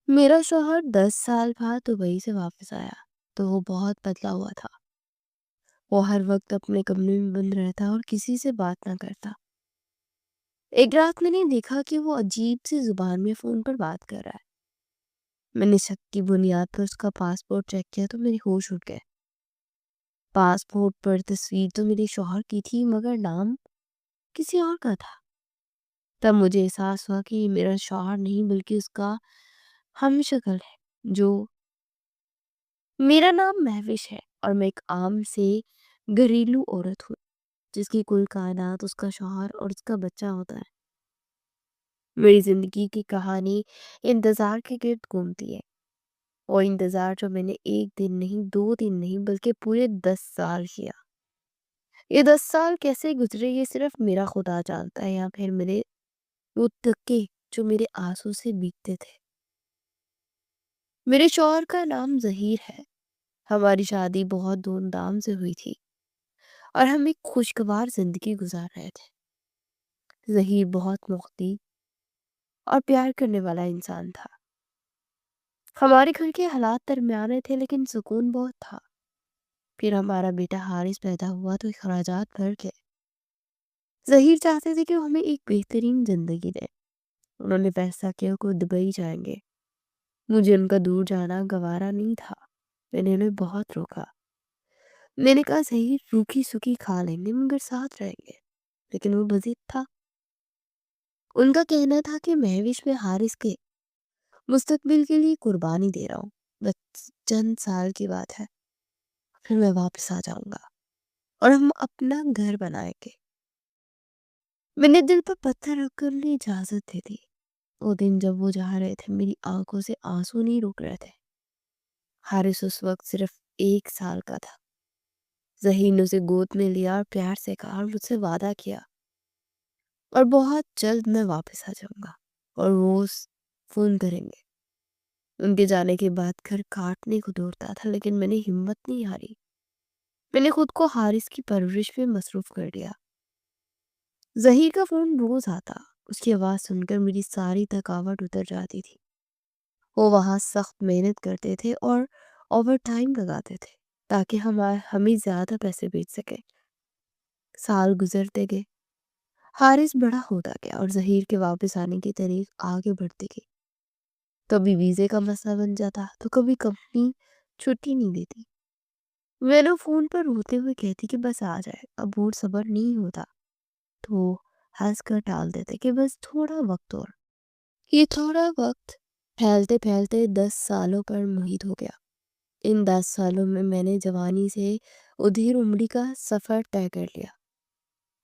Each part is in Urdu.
میرا شوہر 10 سال بعد دبئی سے واپس آیا تو وہ بہت بدلا ہوا تھا۔ وہ ہر وقت اپنے کمرے میں بند رہتا اور کسی سے بات نہ کرتا۔ ایک رات میں نے دیکھا کہ وہ عجیب سی زبان میں فون پر بات کر رہا ہے۔ میں نے شک کی بنیاد پر اس کا پاسپورٹ چیک کیا تو میرے ہوش اڑ گئے۔ پاسپورٹ پر تصویر تو میرے شوہر کی تھی مگر نام کسی اور کا تھا۔ تب مجھے احساس ہوا کہ یہ میرا شوہر نہیں بلکہ اس کا ہم شکل ہے۔ جو میرا نام مہوش ہے اور میں ایک عام سے گھریلو عورت ہوں جس کی کل کائنات اس کا شوہر اور اس کا بچہ ہوتا ہے۔ میری زندگی کی کہانی انتظار کے گرد گھومتی ہے، اور انتظار جو میں نے ایک دن نہیں 2 دن نہیں بلکہ پورے 10 سال کیا۔ یہ 10 سال کیسے گزرے یہ صرف میرا خدا جانتا ہے، یا پھر میرے وہ دھکے جو میرے آنسو سے بیتتے تھے۔ میرے شوہر کا نام ظہیر ہے۔ ہماری شادی بہت دھوم دھام سے ہوئی تھی اور ہم ایک خوشگوار زندگی گزار رہے تھے۔ ظہیر بہت مختی اور پیار کرنے والا انسان تھا۔ ہمارے گھر کے حالات درمیانے تھے لیکن سکون بہت تھا۔ پھر ہمارا بیٹا حارث پیدا ہوا تو اخراجات بڑھ گئے۔ ظہیر چاہتے تھے کہ وہ ہمیں ایک بہترین زندگی دیں۔ انہوں نے فیصلہ کیا کہ وہ دبئی جائیں گے۔ مجھے ان کا دور جانا گوارا نہیں تھا۔ میں نے انہیں بہت روکا۔ میں نے کہا ظہیر روکھی سوکھی کھا لیں گے مگر ساتھ رہیں گے، لیکن وہ ضد تھا۔ ان کا کہنا تھا کہ مہوش میں حارث کے مستقبل کے لیے قربانی دے رہا ہوں، بس چند سال کی بات ہے، پھر میں واپس آ جاؤں گا اور ہم اپنا گھر بنائیں گے۔ میں نے دل پر پتھر رکھ کر انہیں اجازت دے دی۔ وہ دن جب وہ جا رہے تھے میری آنکھوں سے آنسو نہیں رک رہے تھے۔ حارث اس وقت صرف 1 سال کا تھا۔ ظہیر نے اسے گود میں لیا اور پیار سے کہا اور مجھ سے وعدہ کیا اور بہت جلد میں واپس آ جاؤں گا اور روز فون کریں گے۔ ان کے جانے کے بعد گھر کاٹنے کو دوڑتا تھا لیکن میں نے ہمت نہیں ہاری۔ میں نے خود کو حارث کی پرورش میں مصروف کر دیا۔ ظہیر کا فون روز آتا، اس کی آواز سن کر میری ساری تھکاوٹ اتر جاتی تھی۔ وہ وہاں سخت محنت کرتے تھے اور اوور ٹائم لگاتے تھے تاکہ ہمیں زیادہ پیسے بھیج سکیں۔ سال گزرتے گئے، حارث بڑا ہوتا گیا اور ظہیر کے واپس آنے کی تاریخ آگے بڑھتی گئی۔ کبھی ویزے کا مسئلہ بن جاتا تو کبھی کمپنی چھٹی نہیں دیتی۔ میں نے فون پر روتے ہوئے کہتی کہ بس آ جائے، اب اور صبر نہیں ہوتا، تو ہنس کر ٹال دیتے کہ بس تھوڑا وقت اور۔ یہ تھوڑا وقت پھیلتے پھیلتے 10 سالوں پر محیط ہو گیا۔ ان 10 سالوں میں نے جوانی سے ادھیر عمری کا سفر طے کر لیا۔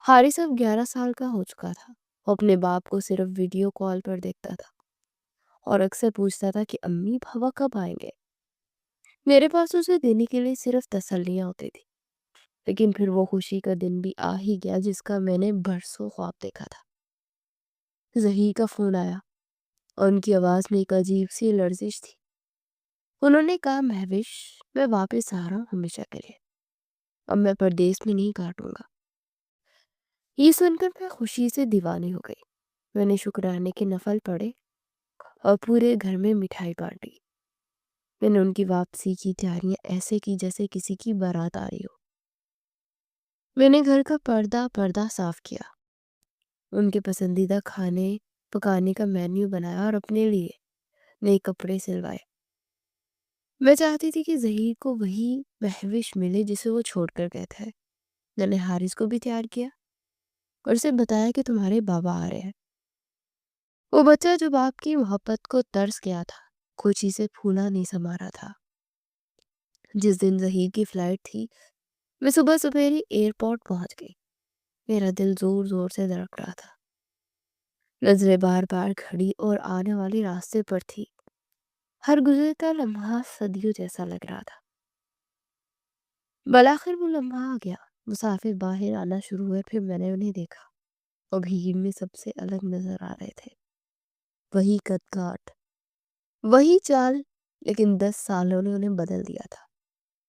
حارث اب 11 سال کا ہو چکا تھا۔ وہ اپنے باپ کو صرف ویڈیو کال پر دیکھتا تھا اور اکثر پوچھتا تھا کہ امی بھابا کب آئیں گے۔ میرے پاس اسے دینے کے لیے صرف تسلیاں ہوتی تھی، لیکن پھر وہ خوشی کا دن بھی آ ہی گیا جس کا میں نے برسوں خواب دیکھا تھا۔ ظہیر کا فون آیا اور ان کی آواز میں ایک عجیب سی لرزش تھی۔ انہوں نے کہا مہوش میں واپس آ رہا ہوں ہمیشہ کے لیے، اب میں پردیس میں نہیں کاٹوں گا۔ یہ سن کر میں خوشی سے دیوانی ہو گئی۔ میں نے شکرانے کے نفل پڑھے اور پورے گھر میں مٹھائی بانٹی۔ میں نے ان کی واپسی کی تیاریاں ایسے کی جیسے کسی کی بارات آ رہی ہو۔ میں نے گھر کا پردہ صاف کیا، ان کے پسندیدہ کھانے پکانے کا مینیو بنایا اور اپنے لیے نئے کپڑے سلوائے۔ میں چاہتی تھی کہ ظہیر کو وہی مہوش ملے جسے وہ چھوڑ کر گئے تھے۔ میں نے حارث کو بھی تیار کیا اور اسے بتایا کہ تمہارے بابا آ رہے ہیں۔ وہ بچہ جو باپ کی محبت کو ترس گیا تھا، خوشی سے پھولا نہیں سما رہا تھا۔ جس دن ظہیر کی فلائٹ تھی، میں صبح سپیرے ایئرپورٹ پہنچ گئی۔ میرا دل زور زور سے دھڑک رہا تھا۔ نظریں بار بار گھڑی اور آنے والے راستے پر تھی۔ ہر گزرتا لمحہ صدیوں جیسا لگ رہا تھا۔ بالآخر وہ لمحہ آ گیا۔ مسافر باہر آنا شروع ہوئے، پھر میں نے انہیں دیکھا اور بھیڑ میں سب سے الگ نظر آ رہے تھے۔ وہی قد کاٹ، وہی چال، لیکن 10 سالوں نے انہیں بدل دیا تھا۔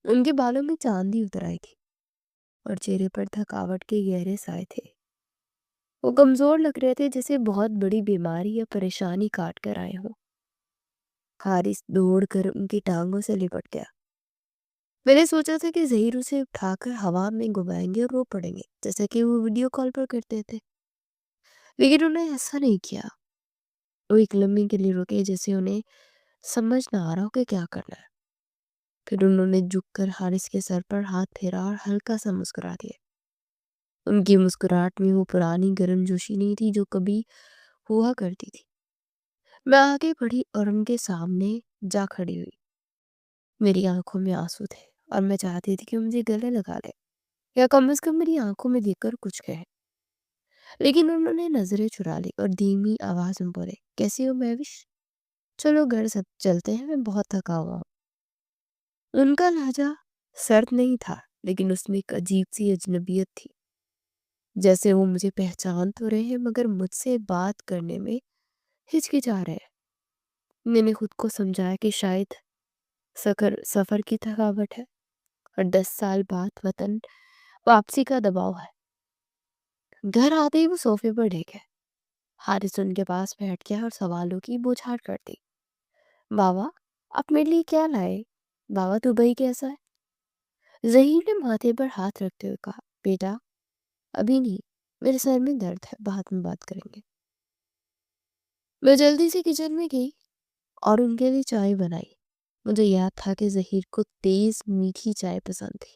ان کے بالوں میں چاندی اتر آئی تھی اور چہرے پر تھکاوٹ کے گہرے سائے تھے۔ وہ کمزور لگ رہے تھے جیسے بہت بڑی بیماری یا پریشانی کاٹ کر آئے ہوں۔ حارث دوڑ کر ان کی ٹانگوں سے لپٹ گیا۔ میں نے سوچا تھا کہ ظہیر اسے اٹھا کر ہوا میں گھمائیں گے اور رو پڑیں گے جیسا کہ وہ ویڈیو کال پر کرتے تھے، لیکن انہوں نے ایسا نہیں کیا۔ وہ ایک لمحے کے لیے رکے جیسے انہیں سمجھ نہ آ رہا ہو کہ کیا کرنا ہے۔ پھر انہوں نے جھک کر حارث کے سر پر ہاتھ پھیرا اور ہلکا سا مسکرا دیا۔ ان کی مسکراہٹ میں وہ پرانی گرم جوشی نہیں تھی جو کبھی ہوا کرتی تھی۔ میں آگے بڑھی اور ان کے سامنے جا کھڑی ہوئی۔ میری آنکھوں میں آنسو تھے اور میں چاہتی تھی کہ مجھے گلے لگا لے یا کم از کم میری آنکھوں میں دیکھ کر کچھ کہے، لیکن انہوں نے نظریں چرا لی اور دھیمی آواز میں بولے، کیسی ہو مہوش؟ چلو گھر سب چلتے ہیں، میں بہت تھکا ہوا ہوں۔ ان کا لہجہ سرد نہیں تھا، لیکن اس میں ایک عجیب سی اجنبیت تھی، جیسے وہ مجھے پہچان تو رہے ہیں مگر مجھ سے بات کرنے میں ہچکچا رہے ہیں۔ میں نے خود کو سمجھایا کہ شاید سفر کی تھکاوٹ ہے اور 10 سال بعد وطن واپسی کا دباؤ ہے۔ گھر آتے ہی وہ صوفے پر ڈھے گئے۔ حارث ان کے پاس بیٹھ گیا اور سوالوں کی بوچھاڑ کر دی۔ بابا، آپ میرے لیے کیا لائے؟ بابا دبئی کیسا ہے؟ ظہیر نے ماتھے پر ہاتھ رکھتے ہوئے کہا، بیٹا ابھی نہیں، میرے سر میں درد ہے، بعد میں بات کریں گے۔ میں جلدی سے کچن میں گئی اور ان کے لیے چائے بنائی۔ مجھے یاد تھا کہ ظہیر کو تیز میٹھی چائے پسند تھی۔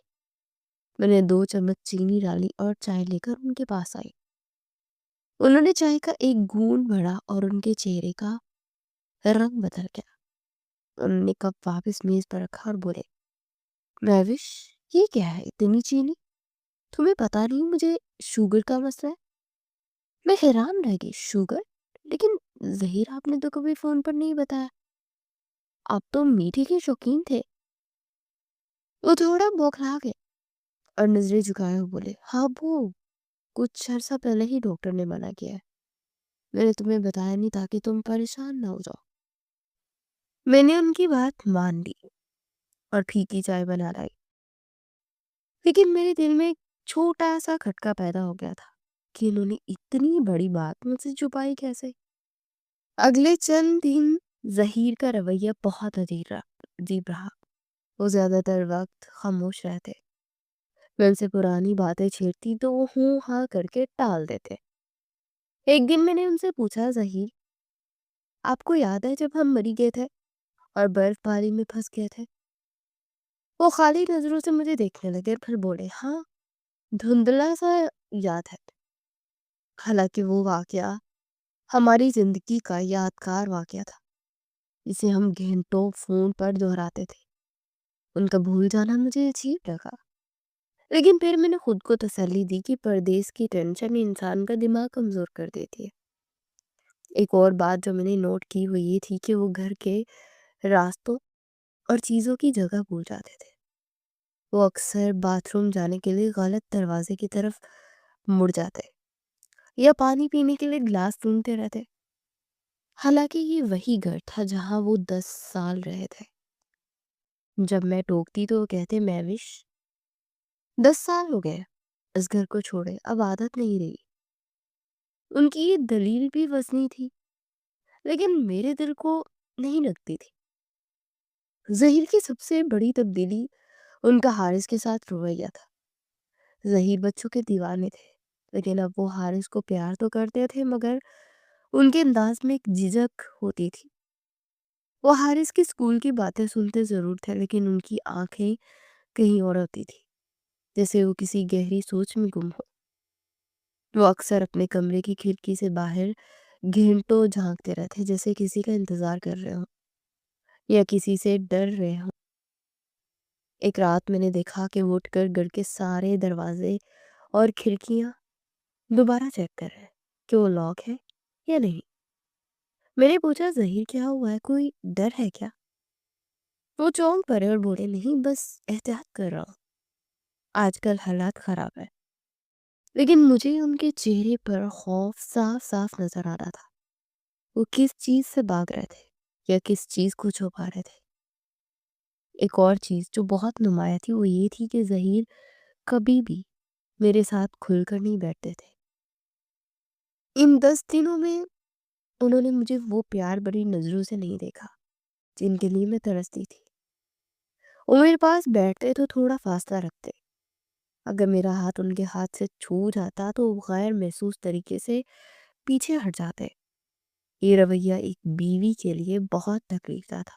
میں نے 2 چمچ چینی ڈالی اور چائے لے کر ان کے پاس آئی۔ انہوں نے چائے کا ایک گھونٹ بھرا اور ان کے چہرے کا رنگ بدل گیا۔ انہوں نے کپ واپس میز پر رکھا اور بولے، مہوش یہ کیا ہے اتنی چینی؟ تمہیں پتا نہیں مجھے شوگر کا مسئلہ ہے؟ میں حیران رہ گئی، شوگر؟ لیکن ظہیر آپ نے تو کبھی فون پر نہیں بتایا، آپ تو میٹھے کے شوقین تھے۔ وہ تھوڑا بوکھلا گئے اور نظریں جھکائے ہوئے بولے، ہاں وہ کچھ عرصہ پہلے ہی ڈاکٹر نے منع کیا ہے، میں نے تمہیں بتایا نہیں تاکہ تم پریشان نہ ہو جاؤ۔ میں نے ان کی بات مان لی اور پھیکی چائے بنا لائی، لیکن میرے دل میں ایک چھوٹا سا کھٹکا پیدا ہو گیا تھا کہ انہوں نے اتنی بڑی بات مجھ سے چھپائی کیسے۔ اگلے چند دن ظہیر کا رویہ بہت عجیب رہا۔ وہ زیادہ تر وقت خاموش رہتے۔ میں ان سے پرانی باتیں چھیڑتی تو وہ ہوں ہاں کر کے ٹال دیتے۔ ایک دن میں نے ان سے پوچھا، ظہیر آپ کو یاد ہے جب ہم مری گئے تھے اور برف باری میں پھنس گئے تھے؟ وہ خالی نظروں سے مجھے دیکھنے لگے، پھر بولے، ہاں دھندلا سا یاد ہے، حالانکہ وہ واقعہ ہماری زندگی کا یادگار واقعہ تھا جسے ہم گھنٹوں فون پر دہراتے تھے۔ ان کا بھول جانا مجھے عجیب لگا، لیکن پھر میں نے خود کو تسلی دی کہ پردیس کی ٹینشن انسان کا دماغ کمزور کر دیتی ہے۔ ایک اور بات جو میں نے نوٹ کی وہ یہ تھی کہ وہ گھر کے راستوں اور چیزوں کی جگہ بھول جاتے تھے۔ وہ اکثر باتھ روم جانے کے لیے غلط دروازے کی طرف مڑ جاتے یا پانی پینے کے لیے گلاس ڈھونڈتے رہتے، حالانکہ یہ وہی گھر تھا جہاں وہ 10 سال رہے تھے۔ جب میں ٹوکتی تو وہ کہتے، مہوش 10 سال ہو گئے اس گھر کو چھوڑے، اب عادت نہیں رہی۔ ان کی یہ دلیل بھی وزنی تھی، لیکن میرے دل کو نہیں لگتی تھی۔ ظہیر کی سب سے بڑی تبدیلی ان کا حارث کے ساتھ رویہ تھا۔ ظہیر بچوں کے دیوانے تھے، لیکن اب وہ حارث کو پیار تو کرتے تھے مگر ان کے انداز میں ایک جھجک ہوتی تھی۔ وہ حارث کی اسکول کی باتیں سنتے ضرور تھے، لیکن ان کی آنکھیں کہیں اور ہوتی تھی، جیسے وہ کسی گہری سوچ میں گم ہو۔ وہ اکثر اپنے کمرے کی کھڑکی سے باہر گھنٹوں جھانکتے رہتے، جیسے کسی کا انتظار کر رہے ہوں یا کسی سے ڈر رہے ہوں۔ ایک رات میں نے دیکھا کہ وہ اٹھ کر گھر کے سارے دروازے اور کھڑکیاں دوبارہ چیک کر رہے ہیں کہ وہ لاک ہے یا نہیں۔ میں نے پوچھا، ظہیر کیا ہوا ہے، کوئی ڈر ہے کیا؟ وہ چونک پڑے اور بولے، نہیں بس احتیاط کر رہا ہوں، آج کل حالات خراب ہے۔ لیکن مجھے ان کے چہرے پر خوف صاف صاف نظر آ رہا تھا۔ وہ کس چیز سے بھاگ رہے تھے یا کس چیز کو چھپا رہے تھے۔ ایک اور چیز جو بہت نمایاں تھی وہ یہ تھی کہ ظہیر کبھی بھی میرے ساتھ کھل کر نہیں بیٹھتے تھے۔ ان 10 دنوں میں انہوں نے مجھے وہ پیار بڑی نظروں سے نہیں دیکھا جن کے لیے میں ترستی تھی۔ وہ میرے پاس بیٹھتے تو تھوڑا فاصلہ رکھتے، اگر میرا ہاتھ ان کے ہاتھ سے چھو جاتا تو وہ غیر محسوس طریقے سے پیچھے ہٹ جاتے۔ یہ رویہ ایک بیوی کے لیے بہت تکلیف دہ تھا۔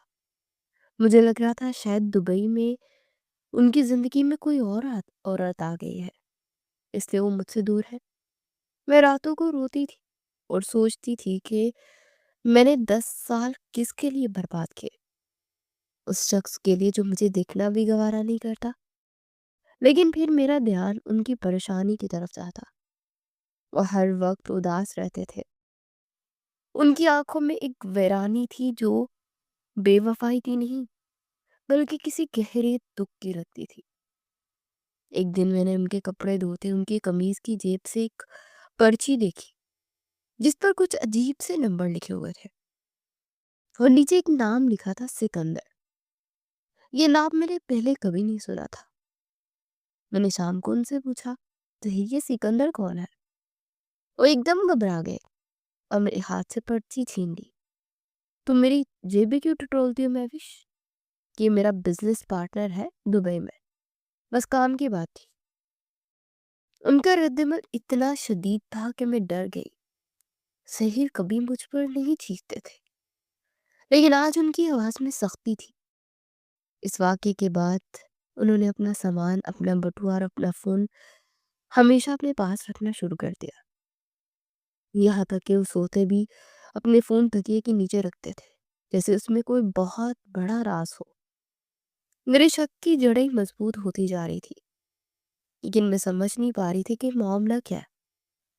مجھے لگ رہا تھا شاید دبئی میں ان کی زندگی میں کوئی اور عورت آ گئی ہے، اس لیے وہ مجھ سے دور ہے۔ میں راتوں کو روتی تھی اور سوچتی تھی کہ میں نے 10 سال کس کے لیے برباد کیے، اس شخص کے لیے جو مجھے دیکھنا بھی گوارا نہیں کرتا۔ لیکن پھر میرا دھیان ان کی پریشانی کی طرف جاتا۔ وہ ہر وقت اداس رہتے تھے، ان کی آنکھوں میں ایک ویرانی تھی جو بے وفائی کی نہیں بلکہ کسی گہرے دکھ کی رکھتی تھی۔ ایک دن میں نے ان کے کپڑے دھوتے ان کی قمیض کی جیب سے ایک پرچی دیکھی جس پر کچھ عجیب سے نمبر لکھے ہوئے تھے اور نیچے ایک نام لکھا تھا، سکندر۔ یہ نام میں نے پہلے کبھی نہیں سنا تھا۔ میں نے شام کو ان سے پوچھا، یہ سکندر کون ہے؟ وہ ایک دم گھبرا گئے اور میرے ہاتھ سے پرچی چھین لی۔ تم میری جیبیں کیوں ٹٹولتی ہو مہوش؟ یہ میرا بزنس پارٹنر ہے دبئی میں، بس کام کی بات تھی۔ ان کا رد عمل اتنا شدید تھا کہ میں ڈر گئی۔ ظہیر کبھی مجھ پر نہیں چیختے تھے، لیکن آج ان کی آواز میں سختی تھی۔ اس واقعے کے بعد انہوں نے اپنا سامان، اپنا بٹوا اور اپنا فون ہمیشہ اپنے پاس رکھنا شروع کر دیا۔ یہاں تک کہ وہ سوتے بھی اپنے فون تکیے کے نیچے رکھتے تھے، جیسے اس میں کوئی بہت بڑا راز ہو۔ میرے شک کی جڑیں مضبوط ہوتی جا رہی تھی، لیکن میں سمجھ نہیں پا رہی تھی کہ معاملہ کیا ہے۔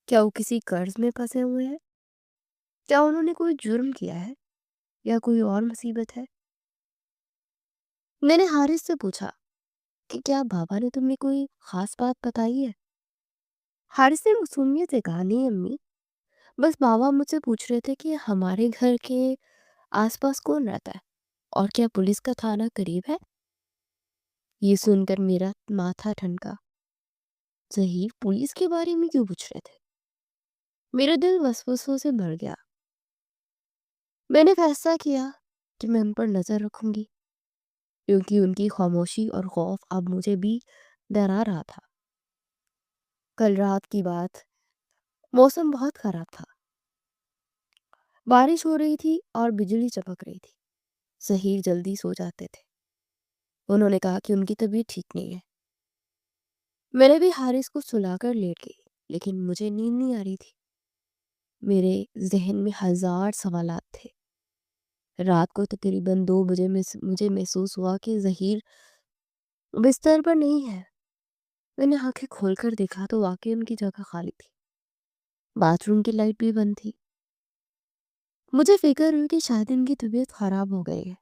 کیا وہ کسی قرض میں پھنسے ہوئے ہیں؟ کیا انہوں نے کوئی جرم کیا ہے یا کوئی اور مصیبت ہے؟ میں نے حارث سے پوچھا کہ کیا بابا نے تمہیں کوئی خاص بات بتائی ہے؟ حارث نے معصومیت سے کہا، نہیں امی، بس بابا مجھ سے پوچھ رہے تھے کہ ہمارے گھر کے آس پاس کون رہتا ہے اور کیا پولیس کا تھانہ قریب ہے۔ یہ سن کر میرا ماتھا ٹھنکا۔ ظہیر پولیس کے بارے میں کیوں پوچھ رہے تھے؟ میرا دل وسوسوں سے بھر گیا۔ میں نے فیصلہ کیا کہ میں ان پر نظر رکھوں گی، کیونکہ ان کی خاموشی اور خوف اب مجھے بھی ڈرا رہا تھا۔ کل رات کی بات، موسم بہت خراب تھا، بارش ہو رہی تھی اور بجلی چمک رہی تھی۔ ظہیر جلدی سو جاتے تھے۔ انہوں نے کہا کہ ان کی طبیعت ٹھیک نہیں ہے۔ میں نے بھی حارث کو سلا کر لیٹ گئی، لیکن مجھے نیند نہیں آ رہی تھی۔ میرے ذہن میں ہزار سوالات تھے۔ رات کو تقریباً 2 بجے مجھے محسوس ہوا کہ ظہیر بستر پر نہیں ہے۔ میں نے آنکھیں کھول کر دیکھا تو واقعی ان کی جگہ خالی تھی۔ باتھ روم کی لائٹ بھی بند تھی۔ مجھے فکر ہوئی کہ شاید ان کی طبیعت خراب ہو گئی ہے۔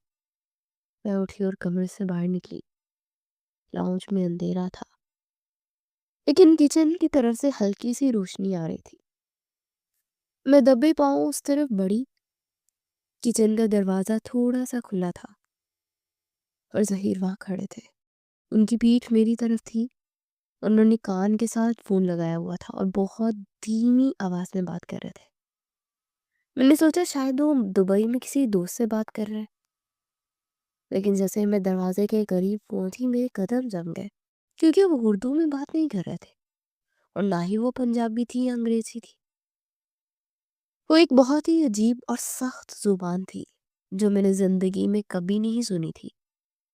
میں اٹھی اور کمرے سے باہر نکلی۔ لاؤنج میں اندھیرا تھا، لیکن کچن کی طرف سے ہلکی سی روشنی آ رہی تھی۔ میں دبے پاؤں اس طرف بڑھی۔ کچن کا دروازہ تھوڑا سا کھلا تھا اور ظہیر وہاں کھڑے تھے۔ ان کی پیٹھ میری طرف تھی۔ انہوں نے کان کے ساتھ فون لگایا ہوا تھا اور بہت دھیمی آواز میں بات کر رہے تھے۔ میں نے سوچا شاید وہ دبئی میں کسی دوست سے بات کر رہے ہیں، لیکن جیسے میں دروازے کے قریب پہنچی میرے قدم جم گئے، کیونکہ وہ اردو میں بات نہیں کر رہے تھے اور نہ ہی وہ پنجابی تھی یا انگریزی تھی۔ وہ ایک بہت ہی عجیب اور سخت زبان تھی جو میں نے زندگی میں کبھی نہیں سنی تھی۔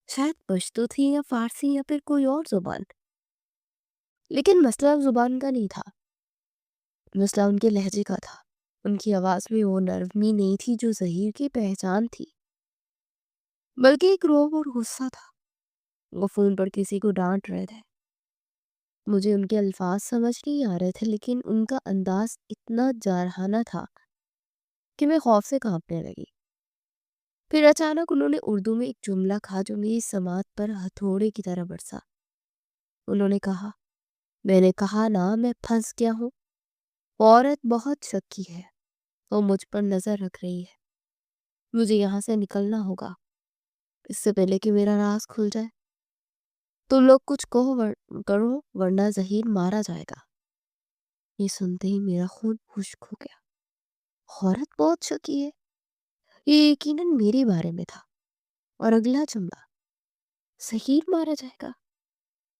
شاید پشتو تھی یا فارسی یا پھر کوئی اور زبان۔ لیکن مسئلہ زبان کا نہیں تھا، مسئلہ ان کے لہجے کا تھا۔ ان کی آواز میں وہ نرمی نہیں تھی جو ظہیر کی پہچان تھی، بلکہ ایک رعب اور غصہ تھا۔ وہ فون پر کسی کو ڈانٹ رہے تھے۔ مجھے ان کے الفاظ سمجھ نہیں آ رہے تھے، لیکن ان کا انداز اتنا جارحانہ تھا کہ میں خوف سے کانپنے لگی۔ پھر اچانک انہوں نے اردو میں ایک جملہ کہا جو میری سماعت پر ہتھوڑے کی طرح برسا۔ انہوں نے کہا، میں نے کہا نا میں پھنس گیا ہوں۔ وہ عورت بہت شکی ہے، وہ مجھ پر نظر رکھ رہی ہے۔ مجھے یہاں سے نکلنا ہوگا اس سے پہلے کہ میرا راز کھل جائے۔ تم لوگ کچھ کرو ورنہ ظہیر مارا جائے گا۔ یہ سنتے ہی میرا خون خشک ہو گیا۔ عورت بہت شکی ہے، یہ یقیناً میرے بارے میں تھا۔ اور اگلا جملہ، ظہیر مارا جائے گا؟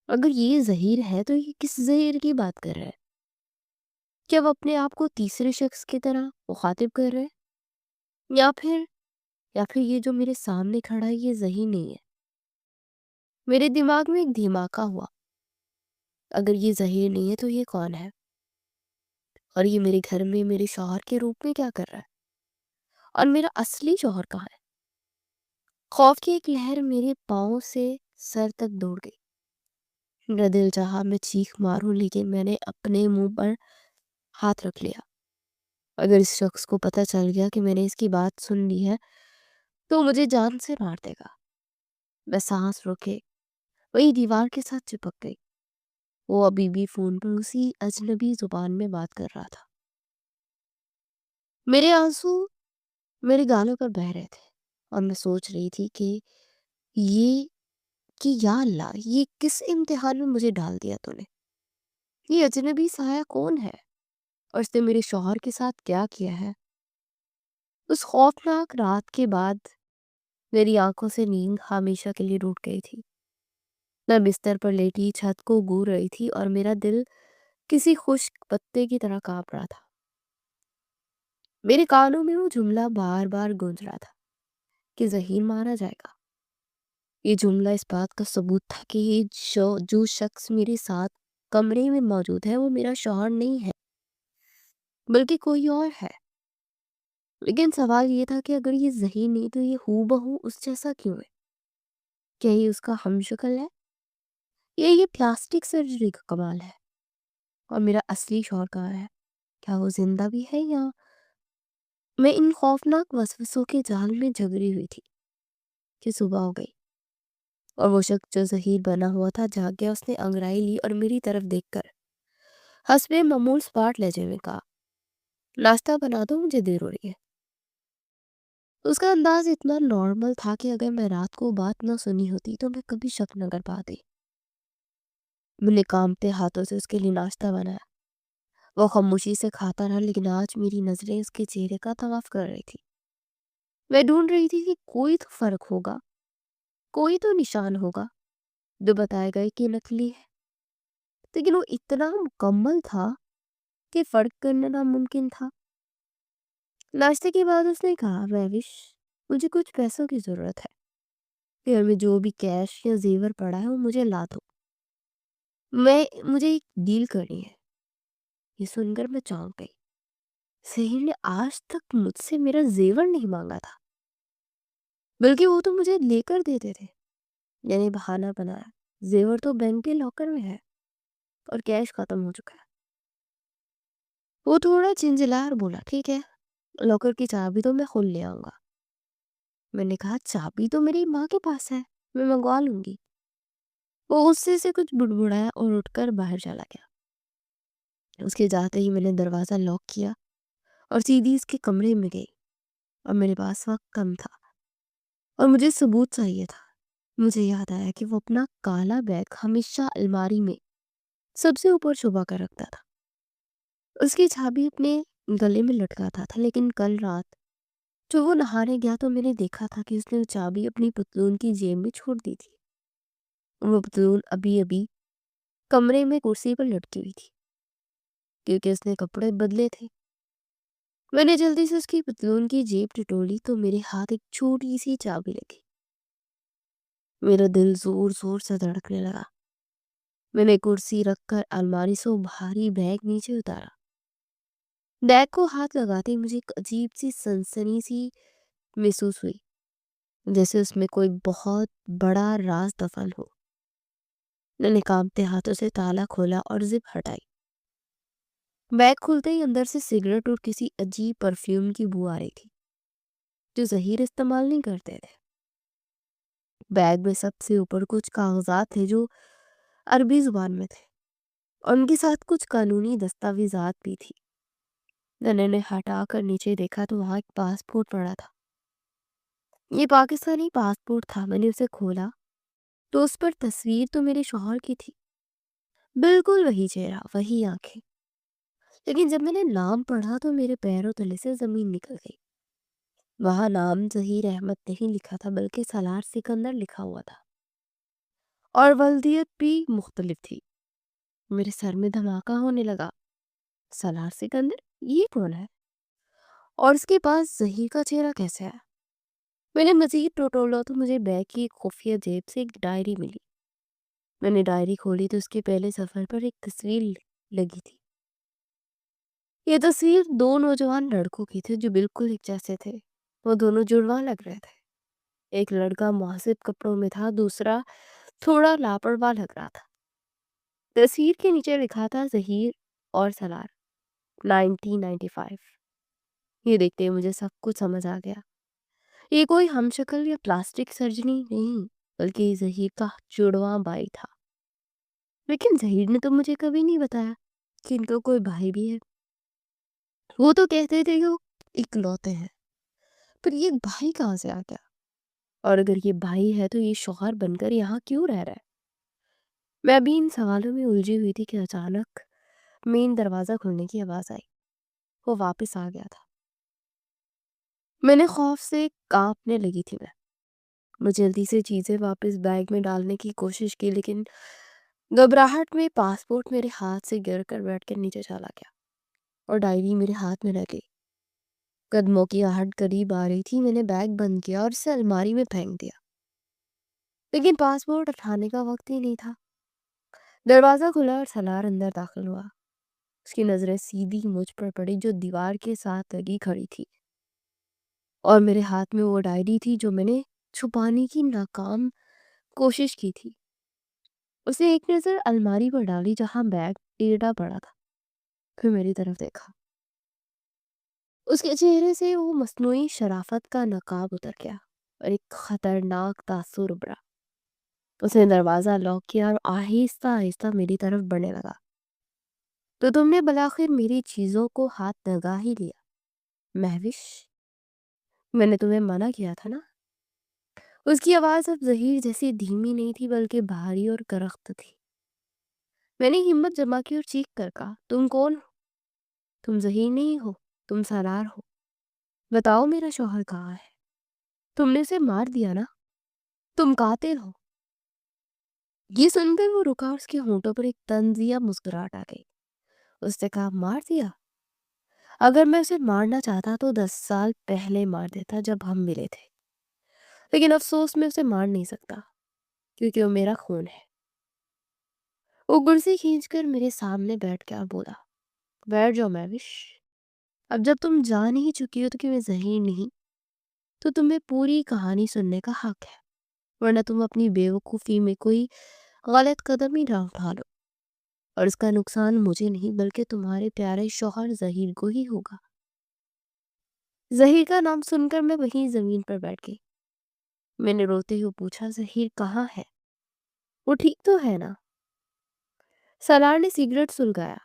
اگر یہ ظہیر ہے تو یہ کس ظہیر کی بات کر رہا ہے؟ کیا وہ اپنے آپ کو تیسرے شخص کی طرح مخاطب کر رہے ہیں؟ یا پھر یا پھر یہ جو میرے سامنے کھڑا ہے یہ ظہیر نہیں ہے؟ میرے دماغ میں ایک دھماکہ ہوا، اگر یہ ظہیر نہیں ہے تو یہ کون ہے؟ اور یہ میرے گھر میں میرے شوہر کے روپ میں کیا کر رہا ہے؟ اور میرا اصلی شوہر کہاں ہے؟ خوف کی ایک لہر میرے پاؤں سے سر تک دوڑ گئی۔ میرا دل چاہا میں چیخ ماروں، لیکن میں نے اپنے منہ پر ہاتھ رکھ لیا۔ اگر اس شخص کو پتہ چل گیا کہ میں نے اس کی بات سن لی ہے تو مجھے جان سے مار دے گا۔ میں سانس روکے وہی دیوار کے ساتھ چپک گئی۔ وہ ابھی بھی فون پر اسی اجنبی زبان میں بات کر رہا تھا۔ میرے آنسو میرے گالوں پر بہہ رہے تھے اور میں سوچ رہی تھی یہ کہ یا اللہ، یہ کس امتحان میں مجھے ڈال دیا تو نے؟ یہ اجنبی سایہ کون ہے اور اس نے میرے شوہر کے ساتھ کیا کیا ہے؟ اس خوفناک رات کے بعد میری آنکھوں سے نیند ہمیشہ کے لیے ٹوٹ گئی تھی۔ میں بستر پر لیٹی چھت کو گور رہی تھی اور میرا دل کسی خشک پتے کی طرح کانپ رہا تھا۔ میرے کانوں میں وہ جملہ بار بار گونج رہا تھا کہ ظہیر مارا جائے گا۔ یہ جملہ اس بات کا ثبوت تھا کہ یہ جو شخص میرے ساتھ کمرے میں موجود ہے وہ میرا شوہر نہیں ہے بلکہ کوئی اور ہے۔ لیکن سوال یہ تھا کہ اگر یہ ظہیر نہیں تو یہ ہو بہو اس جیسا کیوں ہے؟ کیا یہ اس کا ہم شکل ہے یا یہ پلاسٹک سرجری کا کمال ہے؟ اور میرا اصلی شوہر کہاں ہے؟ کیا وہ زندہ بھی ہے یا… میں ان خوفناک وسوسوں کے جال میں جھگڑی ہوئی تھی کہ صبح ہو گئی اور وہ شخص جو ظہیر بنا ہوا تھا جاگ گیا۔ اس نے انگڑائی لی اور میری طرف دیکھ کر حسب معمول سپاٹ لہجے میں کہا، ناشتہ بنا دو، مجھے دیر ہو رہی ہے۔ اس کا انداز اتنا نارمل تھا کہ اگر میں رات کو بات نہ سنی ہوتی تو میں کبھی شک نہ کر پاتی۔ میں نے کانپتے ہاتھوں سے اس کے لیے ناشتہ بنایا۔ وہ خاموشی سے کھاتا رہا، لیکن آج میری نظریں اس کے چہرے کا طواف کر رہی تھی۔ میں ڈھونڈ رہی تھی کہ کوئی تو فرق ہوگا، کوئی تو نشان ہوگا جو بتائے گا کہ نکلی ہے، لیکن وہ اتنا مکمل تھا کہ فرق کرنا ناممکن تھا۔ ناشتے کے بعد اس نے کہا، ویوش، مجھے کچھ پیسوں کی ضرورت ہے، گھر میں جو بھی کیش یا زیور پڑا ہے وہ مجھے لا دو، مجھے ایک ڈیل کرنی ہے۔ یہ سن کر میں چونک گئی۔ سہیل نے آج تک مجھ سے میرا زیور نہیں مانگا تھا، بلکہ وہ تو مجھے لے کر دیتے تھے۔ یعنی بہانہ بنایا، زیور تو بینک کے لاکر میں ہے اور کیش ختم ہو چکا ہے۔ وہ تھوڑا چنچلا اور بولا، ٹھیک ہے، لاکر کی چابی تو میں خود لے آؤں گا۔ میں نے کہا، چابی تو میری ماں کے پاس ہے، میں منگوا لوں گی۔ وہ غصے سے کچھ بڑبڑایا اور اٹھ کر باہر چلا گیا۔ اس کے جاتے ہی میں نے دروازہ لاک کیا اور سیدھی اس کے کمرے میں گئی، اور میرے پاس وقت کم تھا اور مجھے ثبوت چاہیے تھا۔ مجھے یاد آیا کہ وہ اپنا کالا بیگ ہمیشہ الماری میں سب سے اوپر چھپا کر رکھتا تھا۔ اس کی چابی اپنے گلے میں لٹکاتا تھا، لیکن کل رات جو وہ نہانے گیا تو میں نے دیکھا تھا کہ اس نے وہ چابی اپنی پتلون کی جیب میں چھوڑ دی تھی۔ وہ پتلون ابھی ابھی کمرے میں کرسی پر لٹکی ہوئی تھی کیونکہ اس نے کپڑے بدلے تھے۔ میں نے جلدی سے اس کی پتلون کی جیب ٹٹولی تو میرے ہاتھ ایک چھوٹی سی چابی لگی۔ میرا دل زور زور سے دھڑکنے لگا۔ میں نے کرسی رکھ کر الماری سے وہ بھاری بیگ نیچے اتارا۔ بیگ کو ہاتھ لگاتے ہی مجھے ایک عجیب سی سنسنی سی محسوس ہوئی، جیسے اس میں کوئی بہت بڑا راز دفن ہو۔ میں نے کانپتے ہاتھوں سے تالا کھولا اور زپ ہٹائی۔ بیگ کھلتے ہی اندر سے سگریٹ اور کسی عجیب پرفیوم کی بو آ رہی تھی جو ظہیر استعمال نہیں کرتے تھے۔ بیگ میں سب سے اوپر کچھ کاغذات تھے جو عربی زبان میں تھے، اور ان کے ساتھ کچھ قانونی دستاویزات بھی تھی۔ میں نے انہیں ہٹا کر نیچے دیکھا تو وہاں ایک پاسپورٹ پڑا تھا۔ یہ پاکستانی پاسپورٹ تھا۔ میں نے اسے کھولا تو اس پر تصویر تو میرے شوہر کی تھی، بالکل وہی چہرہ، وہی آنکھیں۔ لیکن جب میں نے نام پڑھا تو میرے پیروں تلے سے زمین نکل گئی۔ وہاں نام ظہیر احمد نہیں لکھا تھا بلکہ سالار سکندر لکھا ہوا تھا، اور ولدیت بھی مختلف تھی۔ میرے سر میں دھماکہ ہونے لگا۔ سالار سکندر یہ کون ہے؟ اور اس کے پاس ظہیر کا چہرہ کیسے ہے؟ میں نے مزید ٹٹولا تو مجھے بیگ کی ایک خفیہ جیب سے ایک ڈائری ملی۔ میں نے ڈائری کھولی تو اس کے پہلے صفحے پر ایک تصویر لگی تھی۔ یہ تصویر دو نوجوان لڑکوں کی تھی جو بالکل ایک جیسے تھے۔ وہ دونوں جڑواں لگ رہے تھے۔ ایک لڑکا مہذب کپڑوں میں تھا، دوسرا تھوڑا لاپرواہ لگ رہا تھا۔ تصویر کے نیچے لکھا تھا ظہیر اور سالار 1995۔ یہ دیکھتے ہی مجھے سب کچھ سمجھ آ گیا۔ یہ کوئی ہم شکل یا پلاسٹک سرجری نہیں، بلکہ ظہیر کا جڑواں بھائی تھا۔ لیکن ظہیر نے تو مجھے کبھی نہیں بتایا کہ ان کو کوئی بھائی بھی ہے۔ وہ تو کہتے تھے کہ وہ اکلوتے ہیں، پر یہ بھائی کہاں سے آ گیا؟ اور اگر یہ بھائی ہے تو یہ شوہر بن کر یہاں کیوں رہ رہا ہے؟ میں ابھی ان سوالوں میں الجھی ہوئی تھی کہ اچانک مین دروازہ کھلنے کی آواز آئی۔ وہ واپس آ گیا تھا۔ میں نے خوف سے کانپنے لگی تھی۔ میں جلدی سے چیزیں واپس بیگ میں ڈالنے کی کوشش کی، لیکن گھبراہٹ میں پاسپورٹ میرے ہاتھ سے گر کر بیٹھ کر نیچے چلا گیا اور ڈائری میرے ہاتھ میں رہ گئی۔ قدموں کی آہٹ قریب آ رہی تھی۔ میں نے بیگ بند کیا اور اسے الماری میں پھینک دیا، لیکن پاسپورٹ اٹھانے کا وقت ہی نہیں تھا۔ دروازہ کھلا اور سالار اندر داخل ہوا۔ اس کی نظریں سیدھی مجھ پر پڑی جو دیوار کے ساتھ لگی کھڑی تھی، اور میرے ہاتھ میں وہ ڈائری تھی جو میں نے چھپانے کی ناکام کوشش کی تھی۔ اس نے ایک نظر الماری پر ڈالی جہاں بیگ ٹیڑھا پڑا تھا، پھر میری طرف دیکھا۔ اس کے چہرے سے وہ مصنوعی شرافت کا نقاب اتر گیا اور ایک خطرناک تاثر ابھرا۔ اس نے دروازہ لاک کیا اور آہستہ آہستہ میری طرف بڑھنے لگا۔ تو تم نے بلاخر میری چیزوں کو ہاتھ لگا ہی لیا مہوش، میں نے تمہیں منع کیا تھا نا۔ اس کی آواز اب ظہیر جیسی دھیمی نہیں تھی بلکہ بھاری اور کرخت تھی۔ میں نے ہمت جمع کی اور چیخ کر کہا، تم کون ہو؟ تم ظہیر نہیں ہو، تم سالار ہو۔ بتاؤ میرا شوہر کہاں ہے؟ تم نے اسے مار دیا نا، تم قاتل ہو۔ یہ سن کر وہ رکا اور اس کے ہونٹوں پر ایک طنزیہ مسکراہٹ آ گئی۔ اس نے کہا، مار دیا؟ اگر میں اسے مارنا چاہتا تو 10 سال پہلے مار دیتا جب ہم ملے تھے، لیکن افسوس میں اسے مار نہیں سکتا کیونکہ وہ میرا خون ہے۔ وہ کرسی کھینچ کر میرے سامنے بیٹھ گیا اور بولا، بیٹھ جاؤ مہوش۔ اب جب تم جان ہی چکی ہو تو کہ میں ظہیر نہیں، تو تمہیں پوری کہانی سننے کا حق ہے، ورنہ تم اپنی بیوقوفی میں کوئی غلط قدم ہی نہ اٹھا لو، اور اس کا نقصان مجھے نہیں بلکہ تمہارے پیارے شوہر ظہیر کو ہی ہوگا۔ ظہیر کا نام سن کر میں وہیں زمین پر بیٹھ گئی۔ میں نے روتے ہوئے پوچھا، ظہیر کہاں ہے؟ وہ ٹھیک تو ہے نا؟ سالار نے سگریٹ سلگایا۔